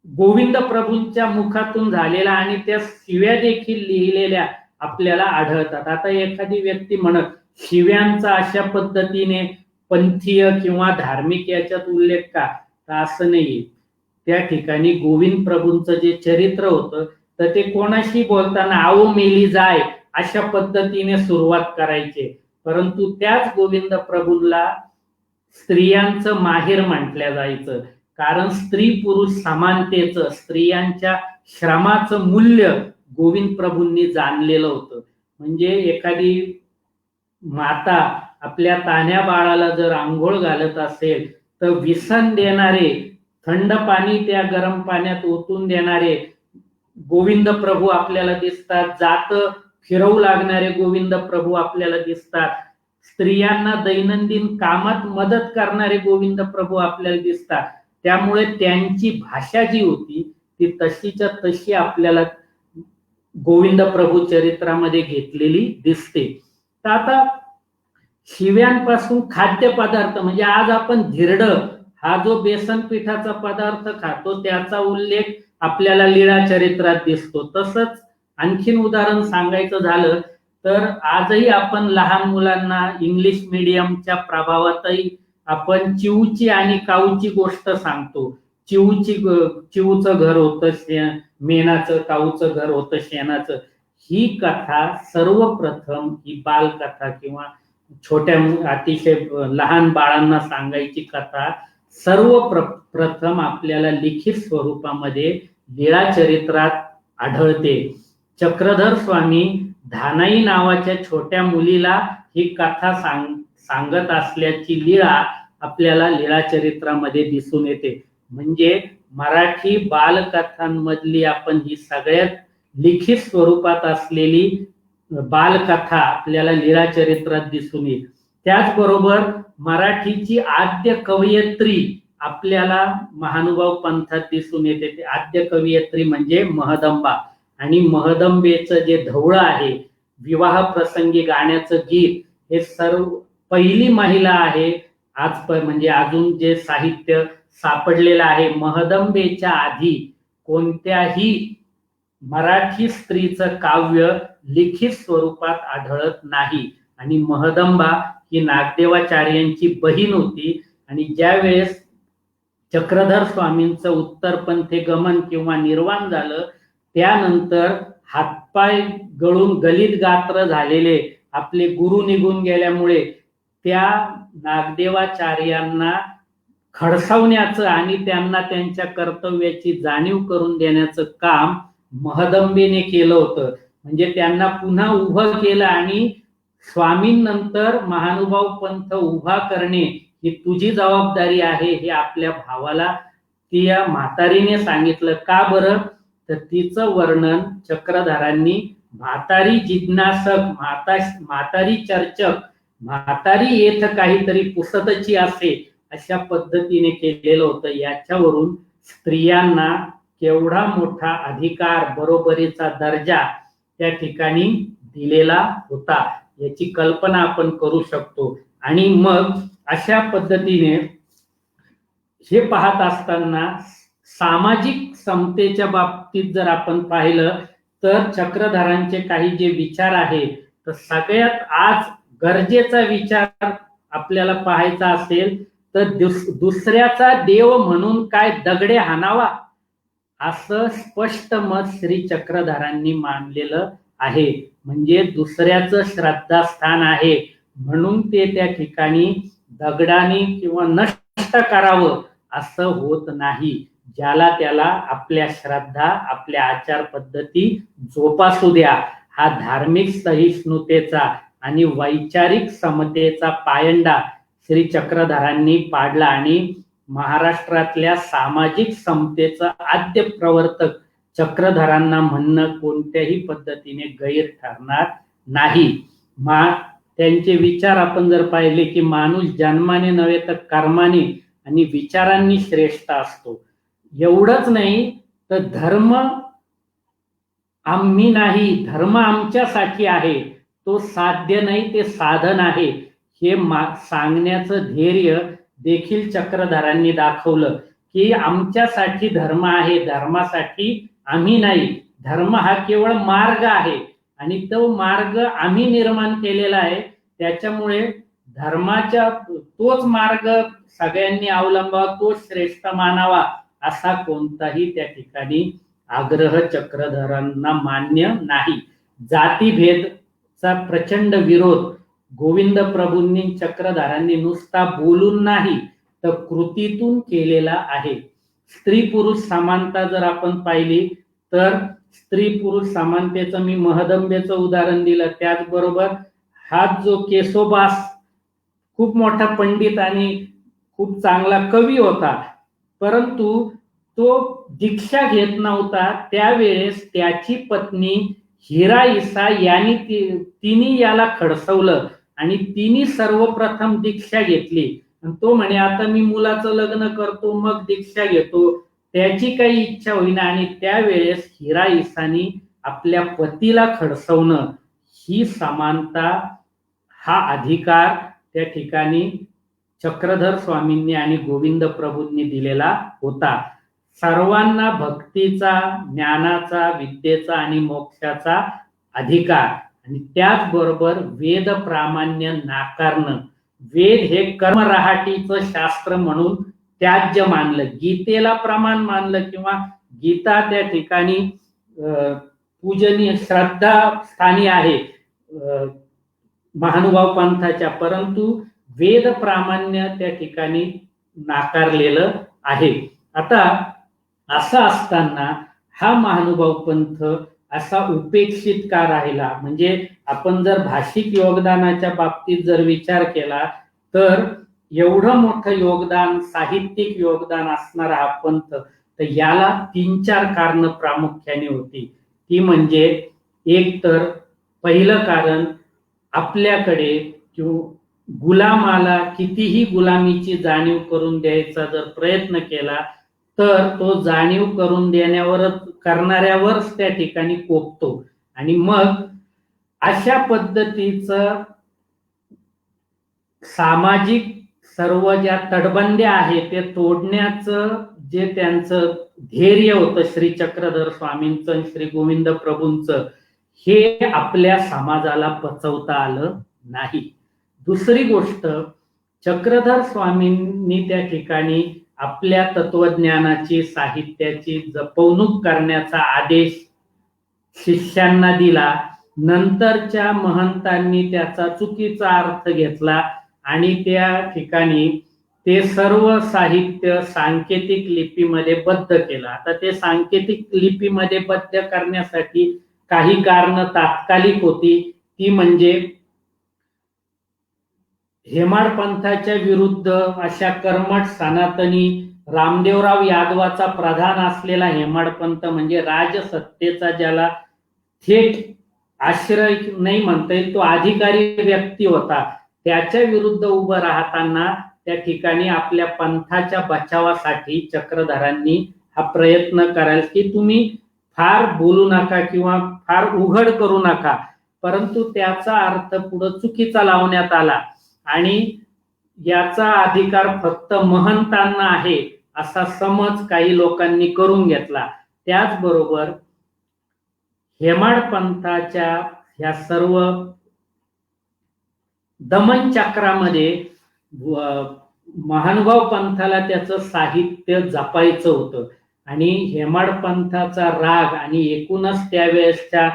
गोविंद प्रभूंच्या मुखातून झालेला आणि त्या शिव्या देखील लिहिलेल्या आपल्याला आढळतात. आता एखादी व्यक्ती म्हणत शिव्यांचा अशा पद्धतीने पंथीय किंवा धार्मिक याच्यात उल्लेख का, तर असं नाही. त्या ठिकाणी गोविंद प्रभूंचं जे चरित्र होतं तर ते कोणाशी बोलताना आओ मेली जाय अशा पद्धतीने सुरुवात करायचे. परंतु त्याच गोविंद प्रभूंना स्त्रियांचं माहेर म्हटलं जायचं. कारण स्त्री पुरुष समानतेचं, स्त्रियांच्या श्रमाचं मूल्य गोविंद प्रभूंनी जाणलेलं होतं. म्हणजे एखादी माता आपल्या तान्ह्या बाळाला जर आंघोळ घालत असेल तर विसन देणारे, थंड पाणी त्या गरम पाण्यात ओतून देणारे गोविंद प्रभू आपल्याला दिसतात. जात फिरवू लागणारे गोविंद प्रभू आपल्याला दिसतात. स्त्रियांना दैनंदिन कामात मदत करणारे गोविंद प्रभू आपल्याला दिसतात. त्यामुळे त्यांची भाषा जी होती ती तशीच्या तशी आपल्याला गोविंद प्रभू चरित्रामध्ये घेतलेली दिसते. तर आता शिव्यांपासून खाद्यपदार्थ म्हणजे आज आपण धिरडं हा जो बेसन पिठाचा पदार्थ खातो त्याचा उल्लेख आपल्याला लीळा चरित्रात दिसतो. तसंच आणखीन उदाहरण सांगायचं झालं तर आजही आपण लहान मुलांना इंग्लिश मीडियमच्या प्रभावातही आपण चिवची आणि काऊची गोष्ट सांगतो. चिवचं घर होतं मेणाचं, काऊचं घर होतं शेणाचं. ही कथा सर्वप्रथम ही बालकथा किंवा छोट्या अतिशय लहान बाळांना सांगायची कथा सर्वप्रथम आपल्याला लिखित स्वरूपामध्ये लीळा चरित्रात आढळते. चक्रधर स्वामी धानाई नावाच्या छोट्या मुलीला ही कथा सांगत असल्याची लीळा आपल्याला लीळा चरित्रामध्ये दिसून येते. म्हणजे मराठी बालकथांमधली आपण ही सगळ्यात लिखित स्वरूपात असलेली बालकथा आपल्याला लीळा चरित्रात दिसून येईल. त्याचबरोबर मराठीची आद्य कवयित्री आपल्याला महानुभाव पंथात दिसून येते. ते आद्य कवयित्री म्हणजे महदंबा. आणि महदंबेचं जे धवळं आहे विवाह प्रसंगी गाण्याचं गीत, हे सर्व पहिली महिला आहे आज म्हणजे अजून जे साहित्य सापडलेलं आहे. महदंबेच्या आधी कोणत्याही मराठी स्त्रीचं काव्य लिखित स्वरूपात आढळत नाही. आणि महदंबा ही नागदेवाचार्यांची बहीण होती. आणि ज्या वेळेस चक्रधर स्वामींचं उत्तरपंथी गमन किंवा निर्वाण झालं त्यानंतर हातपाय गळून गलित गात्र झालेले आपले गुरु निघून गेल्यामुळे त्या नागदेवाचार्यांना खडसावण्याचं आणि त्यांना त्यांच्या कर्तव्याची जाणीव करून देण्याचं काम महदंबेने केलं होतं. म्हणजे त्यांना पुन्हा उभं केलं आणि स्वामींनंतर महानुभाव पंथ उभा करणे ही तुझी जबाबदारी आहे हे आपल्या भावाला त्या म्हातारीने सांगितलं. का बरं, तर तिचं वर्णन चक्रधरांनी म्हातारी जिज्ञासक, म्हातारी चर्चक, म्हातारी येथ काहीतरी पुसतची असे अशा पद्धतीने केलेलं होतं. याच्यावरून स्त्रियांना केवढा मोठा अधिकार, बरोबरीचा दर्जा त्या ठिकाणी दिलेला होता याची कल्पना आपण करू शकतो. आणि मग अशा पद्धतीने हे पाहत असताना सामाजिक समतेच्या बाबतीत जर आपण पाहिलं तर चक्रधरांचे काही जे विचार आहेत, तर सगळ्यात आज गरजेचा विचार आपल्याला पाहायचा असेल तर दुसऱ्याचा देव म्हणून काय दगडे हाणावा, असं स्पष्ट मत श्री चक्रधरांनी मांडलेलं आहे. म्हणजे दुसऱ्याचं श्रद्धास्थान आहे म्हणून ते त्या ठिकाणी दगडाने किंवा नष्ट करावं असं होत नाही. ज्याला त्याला आपल्या श्रद्धा, आपल्या आचार पद्धती जोपासू द्या. हा धार्मिक सहिष्णुतेचा आणि वैचारिक समतेचा पायंडा श्री चक्रधरांनी पाडला आणि महाराष्ट्रातल्या सामाजिक समतेचं आद्य प्रवर्तक चक्रधरांना म्हणणं कोणत्याही पद्धतीने गैर ठरणार नाही. त्यांचे विचार आपण जर पाहिले की माणूस जन्माने नव्हे तर कर्माने आणि विचारांनी श्रेष्ठ असतो. एवढंच नाही तर धर्म आम्ही नाही, धर्म आमच्यासाठी आहे, तो साध्य नाही ते साधन आहे, हे सांगण्याचं धैर्य देखील चक्रधरांनी दाखवलं की आमच्यासाठी धर्म आहे, धर्मासाठी आम्ही नाही. धर्म हा केवळ मार्ग आहे आणि तो मार्ग आम्ही निर्माण केलेला आहे. त्याच्यामुळे धर्माच्या तोच मार्ग सगळ्यांनी अवलंबावा, तोच श्रेष्ठ मानावा असा कोणताही त्या ठिकाणी आग्रह चक्रधरांना मान्य नाही. जातीभेदचा प्रचंड विरोध गोविंद प्रभूंनी चक्रधरांनी नुसता बोलून नाही तर कृतीतून केलेला आहे. स्त्री पुरुष समानता जर आपण पाहिली तर स्त्री पुरुष समानतेचं मी महदंबेचं उदाहरण दिलं. त्याचबरोबर हा जो केशोबास खूप मोठा पंडित आणि खूप चांगला कवी होता, परंतु तो दीक्षा घेत नव्हता. त्यावेळेस त्याची पत्नी हिरा ईसा यांनी तिने याला खडसवलं आणि तिने सर्वप्रथम दीक्षा घेतली. तो म्हणे आता मी मुलाचं लग्न करतो मग दीक्षा घेतो. त्याची काही इच्छा होईना आणि त्यावेळेस हिरा ईसानी आपल्या पतीला खडसवणं, ही समानता, हा अधिकार त्या ठिकाणी चक्रधर स्वामींनी आणि गोविंद प्रभूंनी दिलेला होता. सर्वांना भक्तीचा, ज्ञानाचा, विद्येचा आणि मोक्षाचा अधिकार आणि त्याचबरोबर वेद प्रामाण्य नाकारणं. वेद हे कर्मराहाटीचं शास्त्र म्हणून त्याज्य मानलं, गीतेला प्रमाण मानलं किंवा गीता त्या ठिकाणी पूजनीय श्रद्धा स्थानी आहे महानुभाव पंथाच्या, परंतु वेद प्रामाण्य त्या ठिकाणी नाकारलेलं आहे. आता असं असताना हा महानुभाव पंथ असा उपेक्षित का राहिला? म्हणजे आपण जर भाषिक योगदानाच्या बाबतीत जर विचार केला तर एवढं मोठं योगदान, साहित्यिक योगदान असणारा हा पंथ, तर याला 3-4 कारणं प्रामुख्याने होती. ती म्हणजे एक तर पहिलं कारण, आपल्याकडे गुलामाला कितीही गुलामीची जाणीव करून द्यायचा जर प्रयत्न केला तर तो जाणीव करून करणाऱ्यावरच त्या ठिकाणी कोपतो आणि मग अशा पद्धतीचं सामाजिक सर्व ज्या तटबंद्या आहेत ते तोडण्याचं जे त्यांचं धैर्य होतं श्री चक्रधर स्वामींचं, श्री गोविंद प्रभूंचं, हे आपल्या समाजाला पचवता आलं नाही. दुसरी गोष्ट, चक्रधर स्वामींनी त्या ठिकाणी आपल्या तत्वज्ञानाची, साहित्याची जपवणूक करण्याचा आदेश शिष्यांना दिला. नंतरच्या महंतांनी त्याचा चुकीचा अर्थ घेतला आणि त्या ठिकाणी ते सर्व साहित्य सांकेतिक लिपीमध्ये बद्ध केलं. आता ते सांकेतिक लिपीमध्ये बद्ध करण्यासाठी काही कारणं तात्कालिक होती. ती म्हणजे हेमाड पंथाच्या विरुद्ध अशा कर्मठ सनातनी रामदेवराव यादवाचा प्रधान असलेला हेमाड पंथ, म्हणजे राजसत्तेचा ज्याला थेट आश्रय नाही म्हणता येईल तो अधिकारी व्यक्ती होता, त्याच्या विरुद्ध उभं राहताना त्या ठिकाणी आपल्या पंथाच्या बचावासाठी चक्रधरांनी हा प्रयत्न कराल की तुम्ही फार बोलू नका किंवा फार उघड करू नका, परंतु त्याचा अर्थ पुढे चुकीचा लावण्यात आला आणि याचा अधिकार फक्त महंतांना आहे असा समज काही लोकांनी करून घेतला. त्याचबरोबर हेमाड पंथाच्या ह्या सर्व दमन चक्रामध्ये महानुभाव पंथाला त्याचं साहित्य जपायचं होतं आणि हेमाड पंथाचा राग आणि एकूणच त्यावेळेसच्या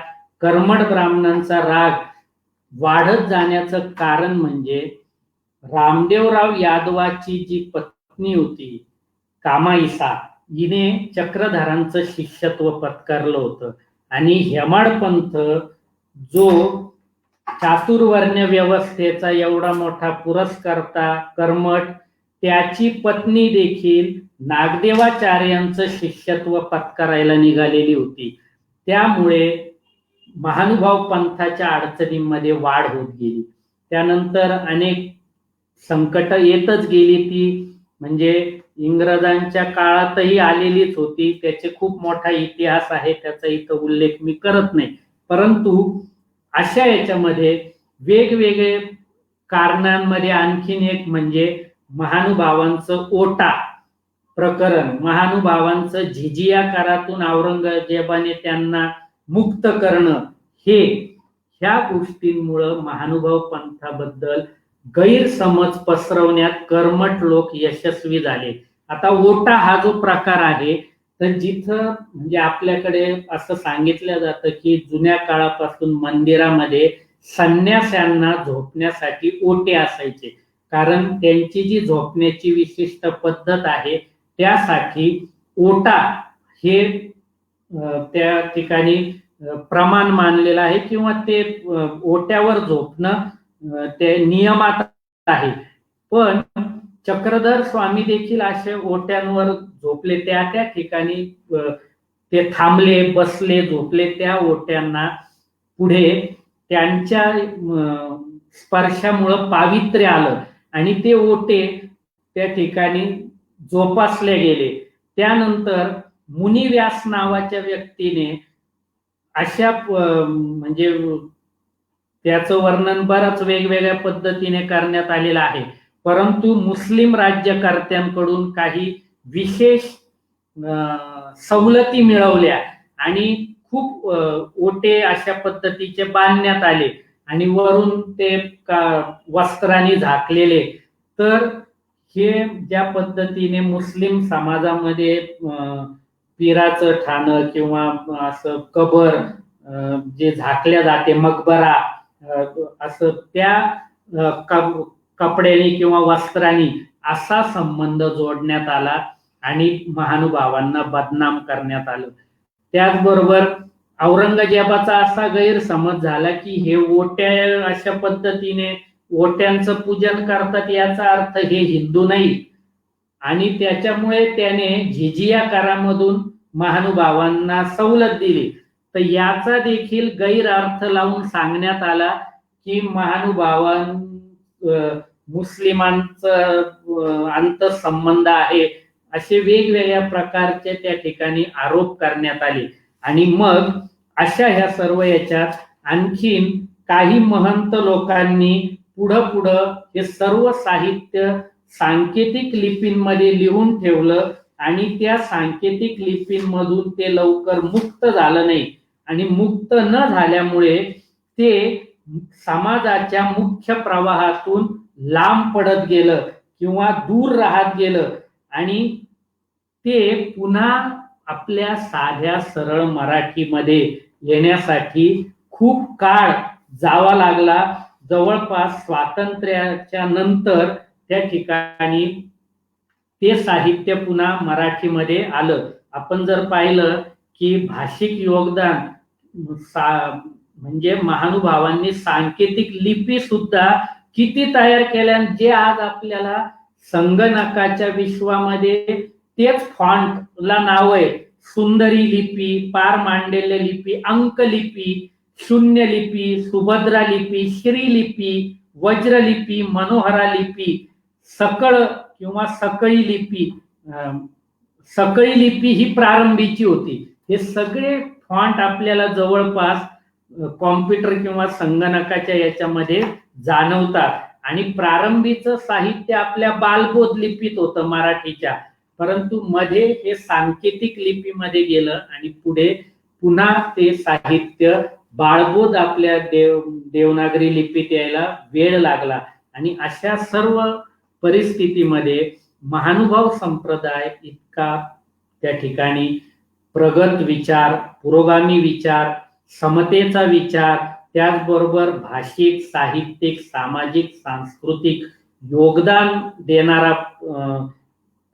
कर्मठ ब्राह्मणांचा राग वाढत जाण्याचं कारण म्हणजे रामदेवराव यादवाची जी पत्नी होती कामाईसा, हिने चक्रधरांचं शिष्यत्व पत्करलं होतं आणि हेमाड पंथ जो चातुर्वर्ण्य व्यवस्थेचा एवढा मोठा पुरस्कर्ता कर्मठ, त्याची पत्नी देखील नागदेवाचार्यांचं शिष्यत्व पत्करायला निघालेली होती. त्यामुळे महानुभाव पंथाच्या अडचणींमध्ये वाढ होत गेली. त्यानंतर अनेक संकट येतच गेली, ती म्हणजे इंग्रजांच्या काळातही आलेलीच होती. त्याचे खूप मोठा इतिहास आहे, त्याचा इथं उल्लेख मी करत नाही. परंतु अशा याच्यामध्ये वेगवेगळे कारणांमध्ये आणखीन एक म्हणजे महानुभावांचं ओटा प्रकरण, महानुभावांचं झिजिया करातून औरंगजेबाने त्यांना मुक्त करणं, ह्या गोष्टींमुळे महानुभाव पंथाबद्दल गैरसमज पसरवण्यात कर्मठ लोक यशस्वी झाले. आता ओटा हा जो प्रकार आहे, तर जिथं म्हणजे आपल्याकडे असं सांगितलं जातं की जुन्या काळापासून मंदिरामध्ये संन्याशांना झोपण्यासाठी ओटे असायचे, कारण त्यांची जी झोपण्याची विशिष्ट पद्धत आहे त्यासाठी ओटा हे त्या ठिकाणी प्रमाण मानलेलं आहे किंवा ते ओट्यावर झोपणं ते नियमात आहे. पण चक्रधर स्वामी देखील असे ओट्यांवर झोपले, त्या ठिकाणी ते थांबले, बसले, झोपले. त्या ओट्यांना पुढे त्यांच्या स्पर्शामुळं पावित्र्य आलं आणि ते ओटे त्या ठिकाणी जोपासले गेले. त्यानंतर मुनिव्यास नावाच्या व्यक्तीने अशा म्हणजे त्याचं वर्णन बरंच वेगवेगळ्या पद्धतीने करण्यात आलेलं आहे, परंतु मुस्लिम राज्यकर्त्यांकडून काही विशेष सवलती मिळवल्या आणि खूप ओटे अशा पद्धतीचे बांधण्यात आले आणि वरून ते वस्त्राने झाकलेले. तर हे ज्या पद्धतीने मुस्लिम समाजामध्ये पीराचं ठाणं किंवा असं कबर जे झाकल्या जाते, मकबरा, असं त्या कपड्याने किंवा वस्त्रांनी असा संबंध जोडण्यात आला आणि महानुभावांना बदनाम करण्यात आलं. त्याचबरोबर औरंगजेबाचा असा गैरसमज झाला की हे ओट्या अशा पद्धतीने ओट्यांचं पूजन करतात, याचा अर्थ हे हिंदू नाही, आणि त्याच्यामुळे त्याने झिजिया करामधून महानुभावांना सवलत दिली. तर याचा देखील गैरअर्थ लावून सांगण्यात आला की मुस्लिमांचं अंतसंबंध आहे, असे वेगवेगळ्या प्रकारचे त्या ठिकाणी आरोप करण्यात आले. आणि मग अशा ह्या सर्व याच्यात आणखीन काही महंत लोकांनी पुढं हे सर्व साहित्य सांकेतिक लिपींमध्ये लिहून ठेवलं आणि त्या सांकेतिक लिपींमधून ते लवकर मुक्त झालं नाही आणि मुक्त न झाल्यामुळे ते समाजाच्या मुख्य प्रवाहातून लांब पडत गेलं किंवा दूर राहत गेलं आणि ते पुन्हा आपल्या साध्या सरळ मराठीमध्ये येण्यासाठी खूप काळ जावा लागला. जवळपास स्वातंत्र्याच्या नंतर त्या ठिकाणी ते साहित्य पुन्हा मराठीमध्ये आलं. आपण जर पाहिलं की भाषिक योगदान म्हणजे महानुभावांनी सांकेतिक लिपी सुद्धा किती तयार केल्या, जे आज आपल्याला संगणकाच्या विश्वामध्ये तेच फॉन्टला नाव आहे. सुंदरी लिपी, पार मांडलेल्या लिपी, अंक लिपी, शून्य लिपी, सुभद्रा लिपी, श्रीलिपी, वज्रलिपी, मनोहरा लिपी, सकळ किंवा सकळी लिपी, सकळी लिपी ही प्रारंभीची होती. हे सगळे फॉन्ट आपल्याला जवळपास कॉम्प्युटर किंवा संगणकाच्या याच्यामध्ये जाणवतात. आणि प्रारंभीचं साहित्य आपल्या बालबोध लिपीत होतं मराठीच्या, परंतु मध्ये हे सांकेतिक लिपीमध्ये गेलं आणि पुढे पुन्हा ते साहित्य बाळबोध आपल्या देवनागरी लिपीत यायला वेळ लागला. आणि अशा सर्व परिस्थितीमध्ये महानुभाव संप्रदाय इतका त्या ठिकाणी प्रगत विचार, पुरोगामी विचार, समतेचा विचार, त्याचबरोबर भाषिक, साहित्यिक, सामाजिक, सांस्कृतिक योगदान देणारा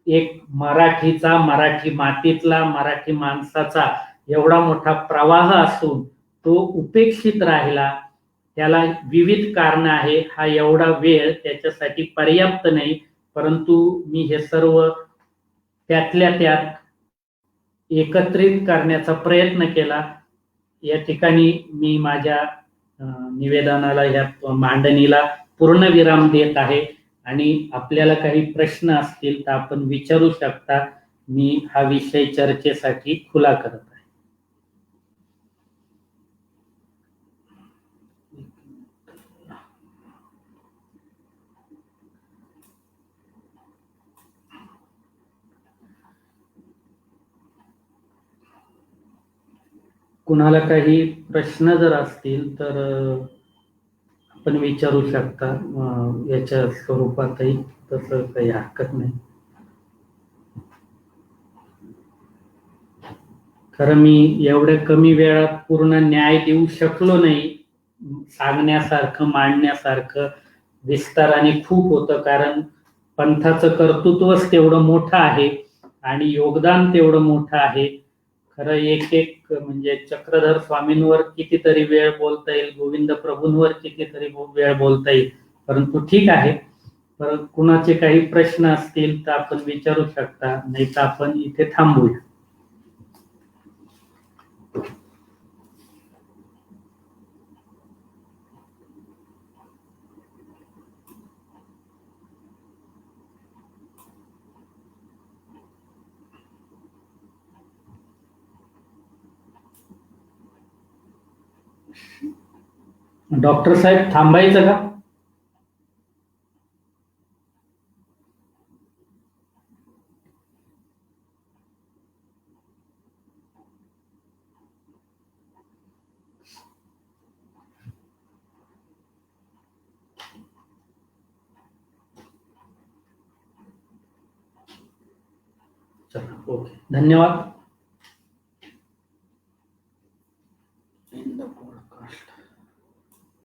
एक मराठीचा, मराठी मातीतला, मराठी माणसाचा एवढा मोठा प्रवाह असून तो उपेक्षित राहिला. त्याला विविध कारण आहे. हा एवढा वेळ त्याच्यासाठी पर्याप्त नाही, परंतु मी हे सर्व त्यातल्या त्यात एकत्रित करण्याचा प्रयत्न केला. या ठिकाणी मी माझ्या निवेदनाला, या मांडणीला पूर्णविराम देत आहे. आणि आपल्याला काही प्रश्न असतील तर आपण विचारू शकता. मी हा विषय चर्चेसाठी खुला करत आहे. कुणाला काही प्रश्न जर असतील तर आपण विचारू शकता. याच्या स्वरूपातही तसं काही हरकत नाही. खरं मी एवढ्या कमी वेळात पूर्ण न्याय देऊ शकलो नाही. सांगण्यासारखं, मांडण्यासारखं विस्ताराने खूप होतं, कारण पंथाचं कर्तृत्वच तेवढं मोठं आहे आणि योगदान तेवढं मोठं आहे. खरं एक एक म्हणजे चक्रधर स्वामींवर कितीतरी वेळ बोलता येईल, गोविंद प्रभूंवर कितीतरी वेळ बोलता येईल, परंतु ठीक आहे. परत कुणाचे काही प्रश्न असतील तर आपण विचारू शकता, नाही तर आपण इथे थांबूया. डॉक्टर साहेब थांबायचं का? चला, ओके, धन्यवाद.